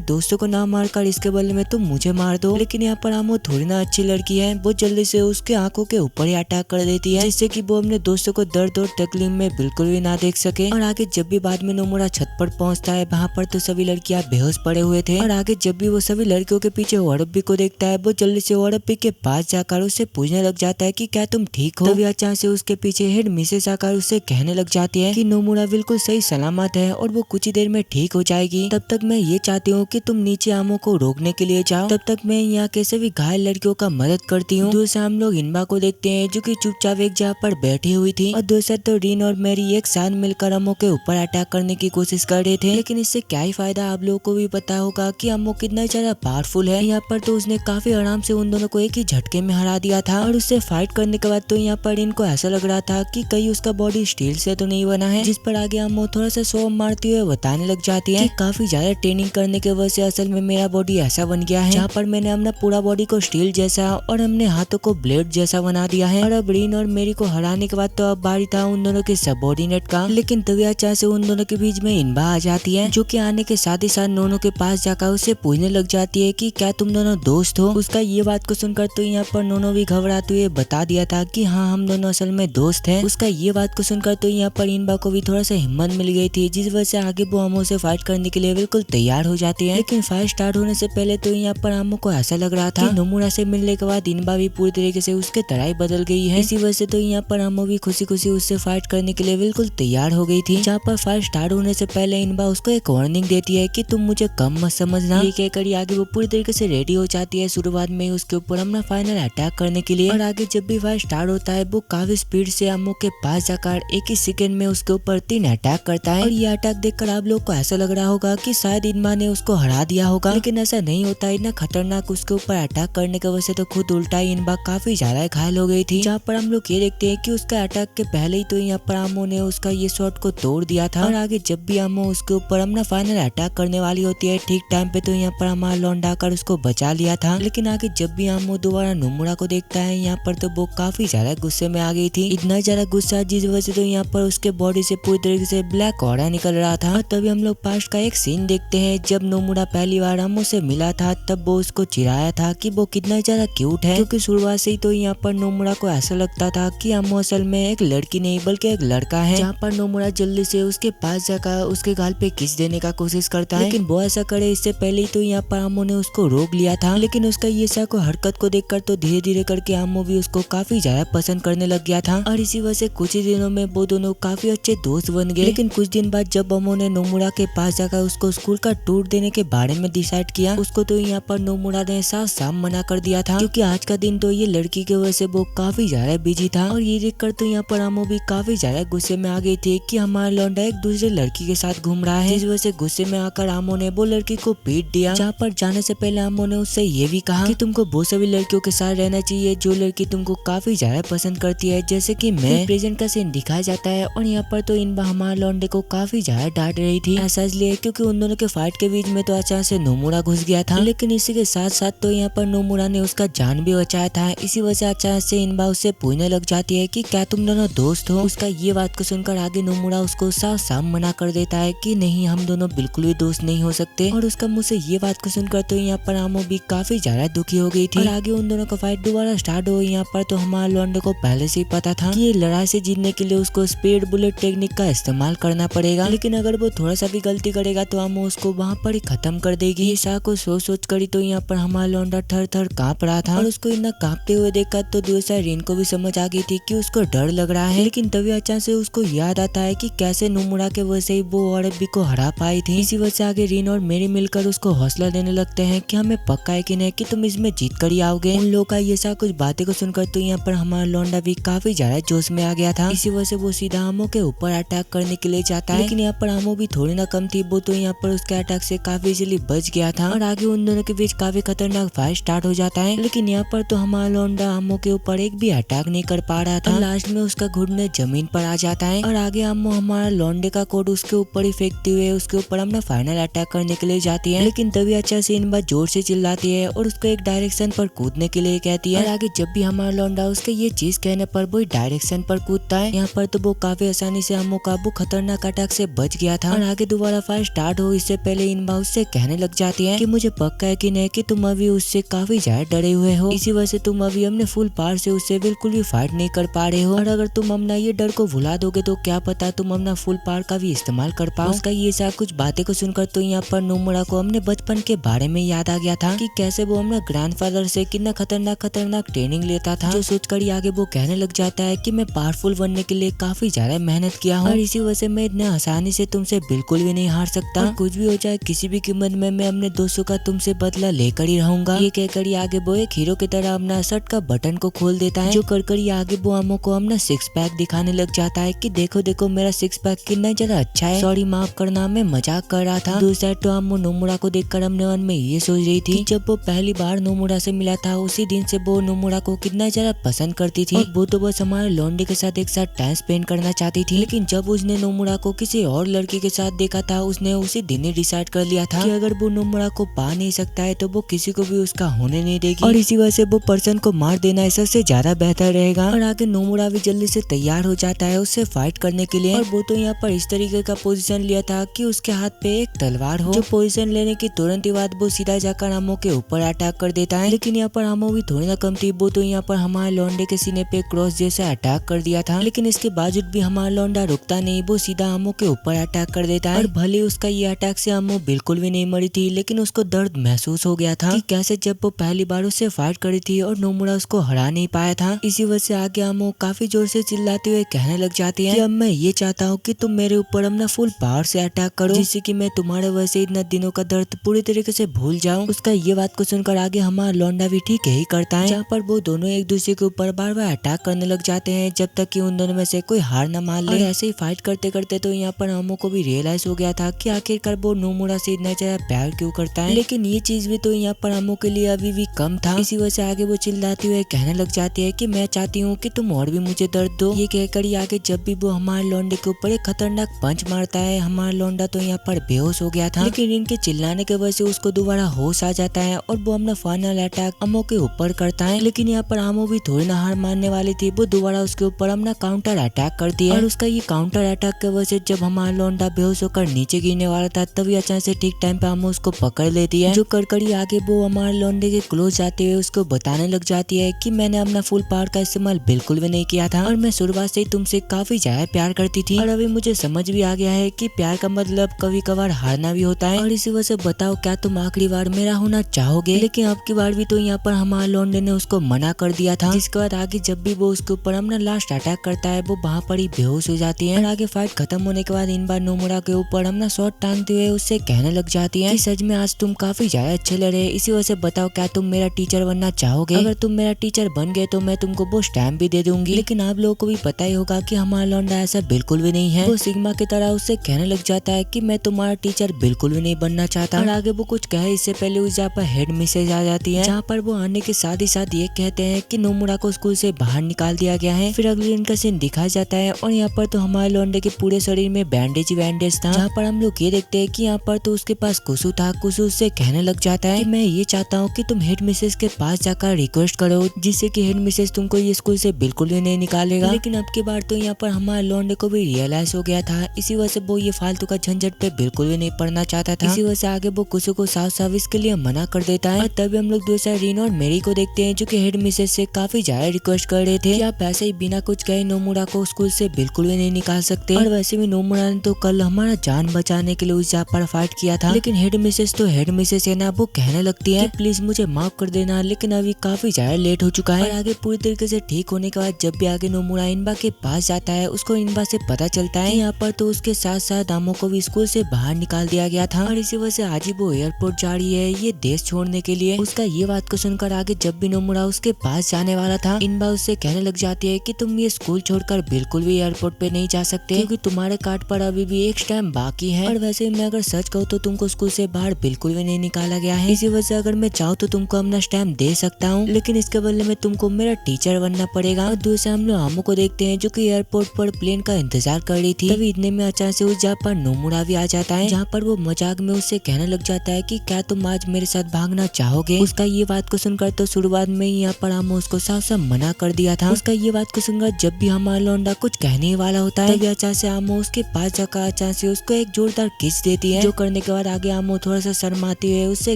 दोस्तों को ना मार कर इसके बदले में तुम मुझे मार दो। लेकिन यहाँ पर अम्मू थोड़ी ना अच्छी लड़की है, वो जल्दी से उसके आंखों के ऊपर ही अटैक कर देती है, जिससे कि वो अपने दोस्तों को दर्द और तकलीफ में बिल्कुल भी ना देख सके। और आगे जब भी बाद में नोमुरा छत पर पहुंचता है, वहाँ पर तो सभी लड़कियां बेहोश पड़े हुए थे। और आगे जब भी वो सभी लड़कियों के पीछे औरबी को देखता है, वो जल्दी से औरबी के पास जाकर उससे पूछने लग जाता है कि क्या तुम ठीक हो। तभी अचानक से उसके पीछे हेड मिसेस आकर उससे कहने लग जाती है कि नोमुरा बिल्कुल सही सलामत है और वो कुछ ही देर में ठीक हो जाएगी। तब तक मैं ये चाहती हूँ कि तुम नीचे आमों को रोकने के लिए जाओ, तब तक मैं यहाँ कैसे भी घायल लड़कियों का मदद करती हूँ। दूसरा हम लोग इनबा को देखते हैं, जो कि चुपचाप एक जगह पर बैठी हुई थी, और दूसरा तो रीन और मैरी एक साथ मिलकर अम्मू के ऊपर अटैक करने की कोशिश कर रहे थे। लेकिन इससे क्या ही फायदा, आप लोगों को भी पता होगा कि अम्मू कितना ज्यादा पावरफुल है। यहाँ पर तो उसने काफी आराम से उन दोनों को एक ही झटके में हरा दिया था। और उससे फाइट करने के बाद तो यहाँ पर इनको ऐसा लग रहा था कि कहीं उसका बॉडी स्टील से तो नहीं बना है, जिस पर आगे अम्मू थोड़ा सा शो मारती हुए बताने लग जाती है कि काफी ज्यादा ट्रेनिंग करने की वजह से असल में मेरा बॉडी ऐसा बन गया है जहाँ पर मैंने अपना पूरा बॉडी को स्टील जैसा और अपने हाथों को ब्लेड जैसा बना दिया है। और अब रीन और मेरी को हराने के बाद तो अब बारी था उन दोनों के सबऑर्डिनेट का। लेकिन तभी अचानक से उन दोनों के बीच में इनबा आ जाती है, जो कि आने के साथ ही साथ नोनो के पास जाकर उसे पूछने लग जाती है कि क्या तुम दोनों दोस्त हो। उसका ये बात को सुनकर तो यहाँ पर नोनो भी घबराते हुए बता दिया था कि हाँ हम दोनों असल में दोस्त हैं। उसका ये बात को सुनकर तो यहाँ पर इनबा को भी थोड़ा सा हिम्मत मिल गई थी, जिस वजह से आगे वो अम्मू से फाइट करने के लिए बिल्कुल तैयार हो जाती है। लेकिन फाइट स्टार्ट होने से पहले तो यहाँ पर अम्मू को ऐसा लग रहा था कि नोमुरा से मिलने के बाद इनबा भी पूरी तरीके से उसके तरह ही बदल गई है। इसी वजह से तो यहाँ पर अम्मू भी खुशी खुशी उससे फाइट करने के लिए बिल्कुल तैयार हो गई थी। जहाँ पर फाइट स्टार्ट होने से पहले इनबा उसको एक वार्निंग देती है कि तुम मुझे कम मत समझना। ये कहकर आगे वो पूरी तरीके से रेडी हो जाती है शुरुआत में उसके ऊपर अपना फाइनल अटैक करने के लिए। और आगे जब भी फाइट स्टार्ट होता है वो काफी स्पीड से अम्मू के पास जाकर एक ही सेकंड में उसके ऊपर 3 अटैक करता है। और ये अटैक देखकर आप लोग को ऐसा लग रहा होगा कि शायद इनबा ने उसको हरा दिया होगा, लेकिन ऐसा नहीं होता। इतना खतरनाक उसके ऊपर अटैक करने की वजह से तो खुद उल्टा ही इनबा काफी ज्यादा घायल हो गई थी। जहाँ पर हम लोग ये देखते हैं कि उसका अटैक के पहले ही तो यहाँ पर अम्मू ने उसका ये शॉट को तोड़ दिया था। और आगे जब भी अम्मू उसके ऊपर अपना फाइनल अटैक करने वाली होती है ठीक टाइम पे तो यहाँ पर हमारा लौंडा आकर उसको बचा लिया था। लेकिन आगे जब भी अम्मू दोबारा नोमुरा को देखता है यहाँ पर तो वो काफी ज्यादा गुस्से में आ गई थी, इतना ज्यादा गुस्सा जिस वजह से तो यहाँ पर उसके बॉडी से पूरी तरीके से ब्लैक ऑरा निकल रहा था। तभी हम लोग पास्ट का एक सीन देखते हैं जब नोमुरा पहली बार अम्मू से मिला था, तब वो उसको चिढ़ाया था कि वो कितना ज्यादा क्यूट है, क्योंकि शुरुआत से ही तो यहाँ पर नोमुरा को ऐसा लगता था कि अम्मू असल में एक लड़की नहीं बल्कि एक लड़का है। जहाँ पर नोमुरा जल्दी से उसके पास जाकर उसके गाल पे किस देने का कोशिश करता है, लेकिन वो ऐसा करे इससे पहले ही तो यहाँ पर अम्मू ने उसको रोक लिया था। लेकिन उसका ये साको हरकत को देखकर तो धीरे धीरे करके अम्मू भी उसको काफी ज्यादा पसंद करने लग गया था। और इसी वजह से कुछ ही दिनों में वो दोनों काफी अच्छे दोस्त बन गए। लेकिन कुछ दिन बाद जब अम्मू ने नोमुरा के पास जाकर उसको स्कूल का टूर देने के बारे में डिसाइड किया, उसको तो यहाँ पर नोमुरा ने साफ साफ मना कर दिया था, क्योंकि आज का दिन तो ये लड़की की वजह से वो काफी ज्यादा बिजी था। और ये देखकर तो यहाँ पर अम्मू भी काफी ज्यादा गुस्से में आ गई थी कि हमारा लौंडा एक दूसरे लड़की के साथ घूम रहा है, जिस वजह से गुस्से में आकर अम्मू ने वो लड़की को पीट दिया। जहाँ पर जाने से पहले अम्मू ने उससे ये भी कहा कि तुमको वो सभी लड़कियों के साथ रहना चाहिए जो लड़की तुमको काफी ज्यादा पसंद करती है, जैसे कि मैं। प्रेजेंट का सीन दिखाया जाता है और यहाँ पर तो इनबा हमारे लौंडे को काफी ज्यादा डांट रही थी, ऐसा इसलिए क्योंकि उन दोनों के फाइट के बीच में तो अचानक से नोमुरा घुस गया था। लेकिन इसी के साथ साथ तो यहाँ पर नोमुरा ने उसका जान भी बचाया था। इसी वजह से अचानक से इनबा उससे पूछने लग जाती है कि क्या तुम दोनों दोस्त हो। उसका ये बात को सुनकर आगे नोमुरा उसको साफ साफ मना कर देता है कि नहीं हम दोनों बिल्कुल भी दोस्त नहीं हो सकते। और उसका मुंह से ये बात को सुनकर तो यहाँ पर आमो भी काफी ज्यादा दुखी हो गई थी। और आगे उन दोनों का फाइट दोबारा स्टार्ट हो। यहाँ पर तो हमारे लौंडे को पहले से ही पता था कि ये लड़ाई से जीतने के लिए उसको स्पीड बुलेट टेक्निक का इस्तेमाल करना पड़ेगा, लेकिन अगर वो थोड़ा सा भी गलती करेगा तो आमो उसको वहाँ पर ही खत्म कर देगी। ईशा को सोच कर तो यहाँ पर हमारा लौंडा थर थर कांप रहा था। और उसको इतना कांपते हुए देखा तो दूसरा रीन को भी समझ आ गई थी कि उसको डर लग रहा है। लेकिन तभी अचानक से उसको याद आता है कि कैसे नोमुरा के वजह से ही वो औरत भी को हरा पाई थी। इसी वजह से आगे रीन और मेरी मिलकर उसको हौसला देने लगते हैं कि हमें पक्का है कि नहीं कि तुम इसमें जीत कर ही आओगे। उन लोगों का ये सब कुछ बातें को सुनकर तो यहाँ पर हमारा लौंडा भी काफी ज्यादा जोश में आ गया था। इसी वजह से वो सीधा आमो के ऊपर अटैक करने के लिए जाता है। लेकिन यहाँ पर आमो भी थोड़ी ना कम थी, वो तो यहाँ पर उसके अटैक से काफी इजीली बच गया था। और आगे उन दोनों के बीच काफी खतरनाक फाइट स्टार्ट हो जाता है। लेकिन यहाँ पर तो हमारा लौंडा आमो के ऊपर एक भी अटैक नहीं कर पा रहा था। लास्ट में उसका घुटने जमीन पर आ जाता है और आगे आमो हमारा लौंडे का कोड उसके ऊपर ही फेंकते हुए उसके ऊपर अपना फाइनल अटैक करने के लिए जाती है। लेकिन तभी अच्छा से इन बार जोर से चिल्लाती है और उसको एक डायरेक्शन पर कूदने के लिए कहती है। और आगे जब भी हमारा लौंडा उसके ये चीज कहने पर वो डायरेक्शन पर कूदता है। यहाँ पर तो वो काफी आसानी से आमो का वो खतरनाक अटैक से बच गया था। और आगे दोबारा फाइट स्टार्ट हो इससे पहले इनबा उससे कहने लग जाती है कि मुझे पक्का है कि नहीं कि तुम अभी उससे काफी ज्यादा डरे हुए हो, इसी वजह से तुम अभी अपने फुल पावर से उससे बिल्कुल भी फाइट नहीं कर पा रहे हो। और अगर तुम अपना ये डर को भुला दोगे तो क्या पता तुम अपना फुल पावर का भी इस्तेमाल कर पाओ। उसका ये सब कुछ बातें को सुनकर तो यहाँ पर नोमुरा को अपने बचपन के बारे में याद आ गया था कि कैसे वो अपने ग्रैंडफादर से कितना खतरनाक ट्रेनिंग लेता था। जो सोचकर ही आगे वो कहने लग जाता है कि मैं पावरफुल बनने के लिए काफी ज्यादा मेहनत किया हूँ और इसी वजह से मैं इतने आसानी से तुमसे बिल्कुल भी नहीं हार सकता। और कुछ भी हो जाए किसी भी कीमत में मैं अपने दोस्तों का तुमसे बदला लेकर ही रहूंगा। ये कहकर ही आगे वो एक हीरो की तरह अपना शर्ट का बटन को खोल देता है। जो कर ही आगे वो आमो को अपना 6 पैक दिखाने लग जाता है कि देखो देखो मेरा 6 पैक कितना ज्यादा अच्छा है, सॉरी माफ करना मैं मजाक कर रहा था। दूसरी साइड तो आमो नोमुरा को देखकर अपने मन में ये सोच रही थी जब वो पहली बार नोमुरा से मिला था उसी दिन से वो नोमुरा को कितना ज्यादा पसंद करती थी। और वो तो बस हमारे लौंडे के साथ एक साथ टाइम स्पेंड करना चाहती थी, लेकिन जब उसने नोमुरा को किसी और लड़की के साथ देखा था, उसने उसी दिन ही डिसाइड कर लिया था कि अगर वो नोमुरा को पा नहीं सकता है तो वो किसी को भी उसका होने नहीं देगी, और इसी वजह से वो पर्सन को मार देना सबसे ज्यादा बेहतर रहेगा। और आगे नोमुरा भी जल्दी से तैयार हो जाता है उससे फाइट करने के लिए, और वो तो यहाँ पर इस तरीके का पोजीशन लिया था कि उसके हाथ पे एक तलवार हो। जो पोजीशन लेने की तुरंत ही बाद वो सीधा जाकर आमो के ऊपर अटैक कर देता है, लेकिन यहाँ पर आमो भी थोड़ी ना कम थी, वो तो यहाँ पर हमारे लौंडे के सीने पे क्रॉस जैसा अटैक कर दिया था, लेकिन इसके बावजूद भी हमारा लौंडा रुकता नहीं, वो सीधा आमो के ऊपर अटैक कर देता है। और भले उसका ये अटैक से आमो बिल्कुल भी नहीं मरी थी, लेकिन उसको दर्द महसूस हो गया था कि कैसे जब वो पहली बार उससे फाइट करी थी और नोमुरा उसको हरा नहीं पाया था। इसी वजह से आगे आमो काफी जोर से चिल्लाते हुए कहने लग जाती है कि अब मैं ये चाहता हूँ कि तुम मेरे ऊपर अपना फुल पावर से अटैक करो, जिससे कि मैं तुम्हारे वजह से इतना दिनों का दर्द पूरी तरीके से भूल जाऊं। उसका ये बात को सुनकर आगे हमारा लौंडा भी ठीक यही करता है, जहाँ पर वो दोनों एक दूसरे के ऊपर बार बार अटैक करने लग जाते हैं जब तक कि उन दोनों में से कोई हार न मान ले। ऐसे ही फाइट करते करते तो यहाँ पर आमो को भी रियलाइज हो गया था कि आखिरकार वो नोमुरा से इतना ज्यादा प्यार क्यों करता है, लेकिन ये चीज भी तो यहाँ पर आमो के लिए अभी भी कम था। इसी वजह से आगे वो चिल्लाते हुए कहने लग जाती है कि मैं चाहती हूँ कि तुम और भी मुझे दर्द दो। ये कहकर ही आगे जब भी वो हमारे लौंडे के ऊपर एक खतरनाक पंच मारता है, हमारा लौंडा तो यहाँ पर बेहोश हो गया था, लेकिन इनके चिल्लाने की वजह से उसको दोबारा होश आ जाता है और वो अपना फाइनल अटैक आमो के ऊपर करता है। लेकिन यहाँ पर आमो भी थोड़ी ना हार मानने वाली थी, वो दोबारा उसके ऊपर अपना काउंटर अटैक करती है, और उसका ये काउंटर अटैक की वजह से जब हमारा लौंडा बेहोश होकर नीचे गिरने वाला था, तभी अचानक से ठीक टाइम पे आमो उसको पकड़ लेती है। जो करकड़ी आगे वो हमारे लौंडे के क्लोज जाते हुए उसको बताने लग जाती है कि मैंने अपना फुल पावर का इस्तेमाल बिल्कुल भी नहीं किया था, और मैं शुरुआत से ही तुमसे काफी ज्यादा प्यार करती थी, और अभी मुझे समझ भी आ गया है कि प्यार का मतलब कभी कभार हारना भी होता है, और इसी वजह से बताओ क्या तुम आखिरी बार मेरा होना चाहोगे। लेकिन अब की बार भी तो यहाँ पर हमारे लौंडे ने उसको मना कर दिया था, जिसके बाद आगे जब भी वो उसके ऊपर अपना लास्ट अटैक करता है वो वहाँ पर ही बेहोश हो जाती है। और आगे फाइट खत्म होने के बाद इन बार नोमुरा के ऊपर अपना शॉट टांगते हुए उससे कहने लग जाती है कि सच में आज तुम काफी ज्यादा अच्छे लड़े, इसी वजह से बताओ क्या तुम मेरा टीचर बनना चाहोगे। अगर तुम मेरा टीचर बन गए तो मैं तुमको वो स्टैम्प भी दे दूंगी। लेकिन आप लोगों को भी पता ही होगा कि हमारा लौंडा ऐसा बिल्कुल भी नहीं है, वो सिग्मा की तरह उससे कहने लग जाता है कि मैं तुम्हारा टीचर बिल्कुल भी नहीं बनना चाहता। और आगे वो कुछ कहे इससे पहले उस जहाँ पर हेड मिसेज आ जाती है, जहाँ पर वो आने के साथ ही साथ ये कहते हैं कि नोमुरा को स्कूल से बाहर निकाल दिया गया है। फिर अगले दिन का सीन दिखाया जाता है और यहाँ पर तो हमारे लौंडे के पूरे शरीर में बैंडेज था, जहाँ पर हम लोग ये देखते हैं कि यहाँ पर तो उसके पास कुसु था। कुसु उससे कहने लग जाता है कि मैं ये चाहता हूँ कि तुम हेड मिसेज के पास जाकर रिक्वेस्ट करो, जिससे कि हेड मिसेज तुमको ये स्कूल से बिल्कुल भी नहीं निकालेगा। लेकिन अब की बार तो यहाँ पर हमारे लौंडे को भी रियलाइज हो गया था, इसी वजह से वो ये फालतू का झंझट पे बिल्कुल भी नहीं पड़ना चाहता था। इसी वजह से आगे वो कुसु को साफ साफ इसके लिए मना कर देता है। और तभी हम लोग दूसरा रीन और मेरी को देखते हैं, जो कि हेड मिसेज से काफी ज्यादा रिक्वेस्ट कर रहे थे कि आप ऐसे ही बिना कुछ कहे नोमुरा को स्कूल से बिल्कुल भी नहीं निकाल सकते। और वैसे भी नोमुरा ने तो कल हमारा जान बचाने के लिए उस जगह पर फाइट किया था, लेकिन हेड मिसेज तो हेड मिसेज है ना, वो कहने लगती है कि प्लीज मुझे माफ कर देना, लेकिन अभी काफी ज्यादा लेट हो चुका है। और आगे पूरी तरीके से ठीक होने के बाद जब भी आगे नोमुरा इनबा के पास जाता है, उसको इनबा से पता चलता है यहाँ पर तो उसके साथ साथ आमो को भी स्कूल से बाहर निकाल दिया गया था, और इसी वजह से आज ही वो एयरपोर्ट जा रही है ये देश छोड़ने के लिए। उसका ये बात को सुनकर आगे जब भी नोमुरा उसके पास जाने वाला था, इनबा उससे कहने लग जाती है कि तुम ये स्कूल छोड़कर बिल्कुल भी एयरपोर्ट पे नहीं जा सकते, क्योंकि तुम्हारे कार्ड पर अभी भी एक स्टैम्प बाकी है। और वैसे मैं अगर सच कहूँ तो तुमको स्कूल से बाहर बिल्कुल भी नहीं निकाला गया है, इसी वजह से अगर मैं चाहूँ तो तुमको अपना स्टैम्प दे सकता हूँ, लेकिन इसके बदले में तुमको मेरा टीचर बनना पड़ेगा। और दूसरा हम लोग आमो को देखते हैं, जो कि एयरपोर्ट पर प्लेन का इंतजार कर रही थी। तभी इतने में अचानक से उस जगह पर नोमुरा भी आ जाता है, जहाँ पर वो मजाक में उससे कहने लग जाता है कि क्या तुम आज मेरे साथ भागना चाहोगे। उसका ये बात को सुनकर तो शुरुआत में ही यहाँ पर आमो उसको साफ साफ मना कर दिया था। उसका ये बात को सुनकर जब भी हमारा लौंडा कुछ कहने वाला होता है, तभी अचानक से आमो उसके पास जाकर अचानक से उसको एक जोरदार किस देती है, जो करने के बाद आगे आमो थोड़ा सा शर्माती हुए उससे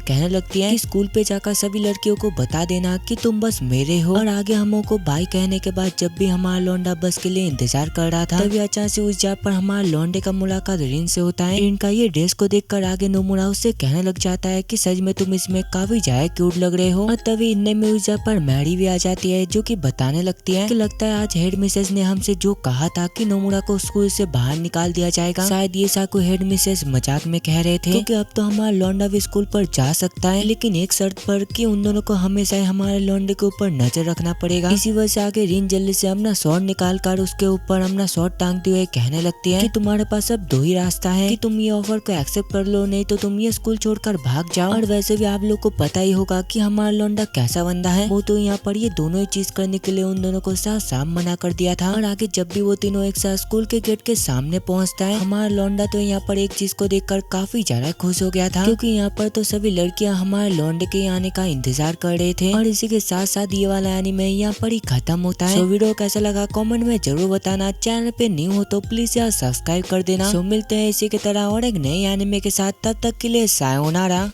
कहने लगती है कि स्कूल पे जाकर सभी लड़कियों को बता देना कि तुम बस मेरे हो। और आगे आमो को बाय कहने के बाद जब भी हमारा लौंडा बस के लिए इंतजार कर रहा था, तभी अचानक से उस जगह पर हमारा लौंडे का मुलाकात रिन से होता है। रिन का ये ड्रेस को देखकर आगे नोमुरा उससे कहने लग जाता है कि सच में तुम इसमें काफी ज्यादा क्यूट लग रहे हो। और तभी इतने में उस जगह पर मैरी भी आ जाती है, जो कि बताने लगती है कि लगता है आज हेड मिसेज ने हमसे जो कहा था कि नोमुरा को स्कूल से बाहर निकाल दिया जाएगा, शायद ये साको हेड मिसेज मजाक में कह रहे थे, क्योंकि अब तो हमारा लौंडा भी स्कूल पर जा सकता है, लेकिन एक शर्त पर कि उन दोनों को हमेशा हमारे लौंडे के ऊपर नजर रखना पड़ेगा। इसी वजह से आगे रिन जल्दी से अपना शॉर्ट निकाल कर उसके ऊपर अपना शॉर्ट टांगते हुए कहने लगती है कि तुम्हारे पास अब दो ही रास्ता है, कि तुम ये ऑफर को एक्सेप्ट कर लो, नहीं तो तुम ये स्कूल छोड़कर भाग जाओ। और वैसे भी आप लोग को पता ही होगा कि हमारा लौंडा कैसा बंदा है, वो तो यहाँ पर ये दोनों ही चीज करने के लिए उन दोनों को साफ साफ मना कर दिया था। और आगे जब भी वो तीनों एक साथ स्कूल के गेट के सामने पहुंचता है, हमारा लौंडा तो यहाँ पर एक चीज को देखकर काफी ज्यादा खुश हो गया था, क्योंकि यहाँ पर तो सभी लड़कियां हमारे लौंडे के आने का इंतजार कर रहे थे। और इसी के साथ साथ ये वाला एनीमे यहाँ पर ही खत्म होता है। वीडियो कैसा लगा कमेंट में जरूर बताना। चैनल पे न्यू हो तो प्लीज यार सब्सक्राइब कर देना। मिलते हैं इसी की तरह और एक नए एनीमे के साथ, तब तक के लिए सायोनारा।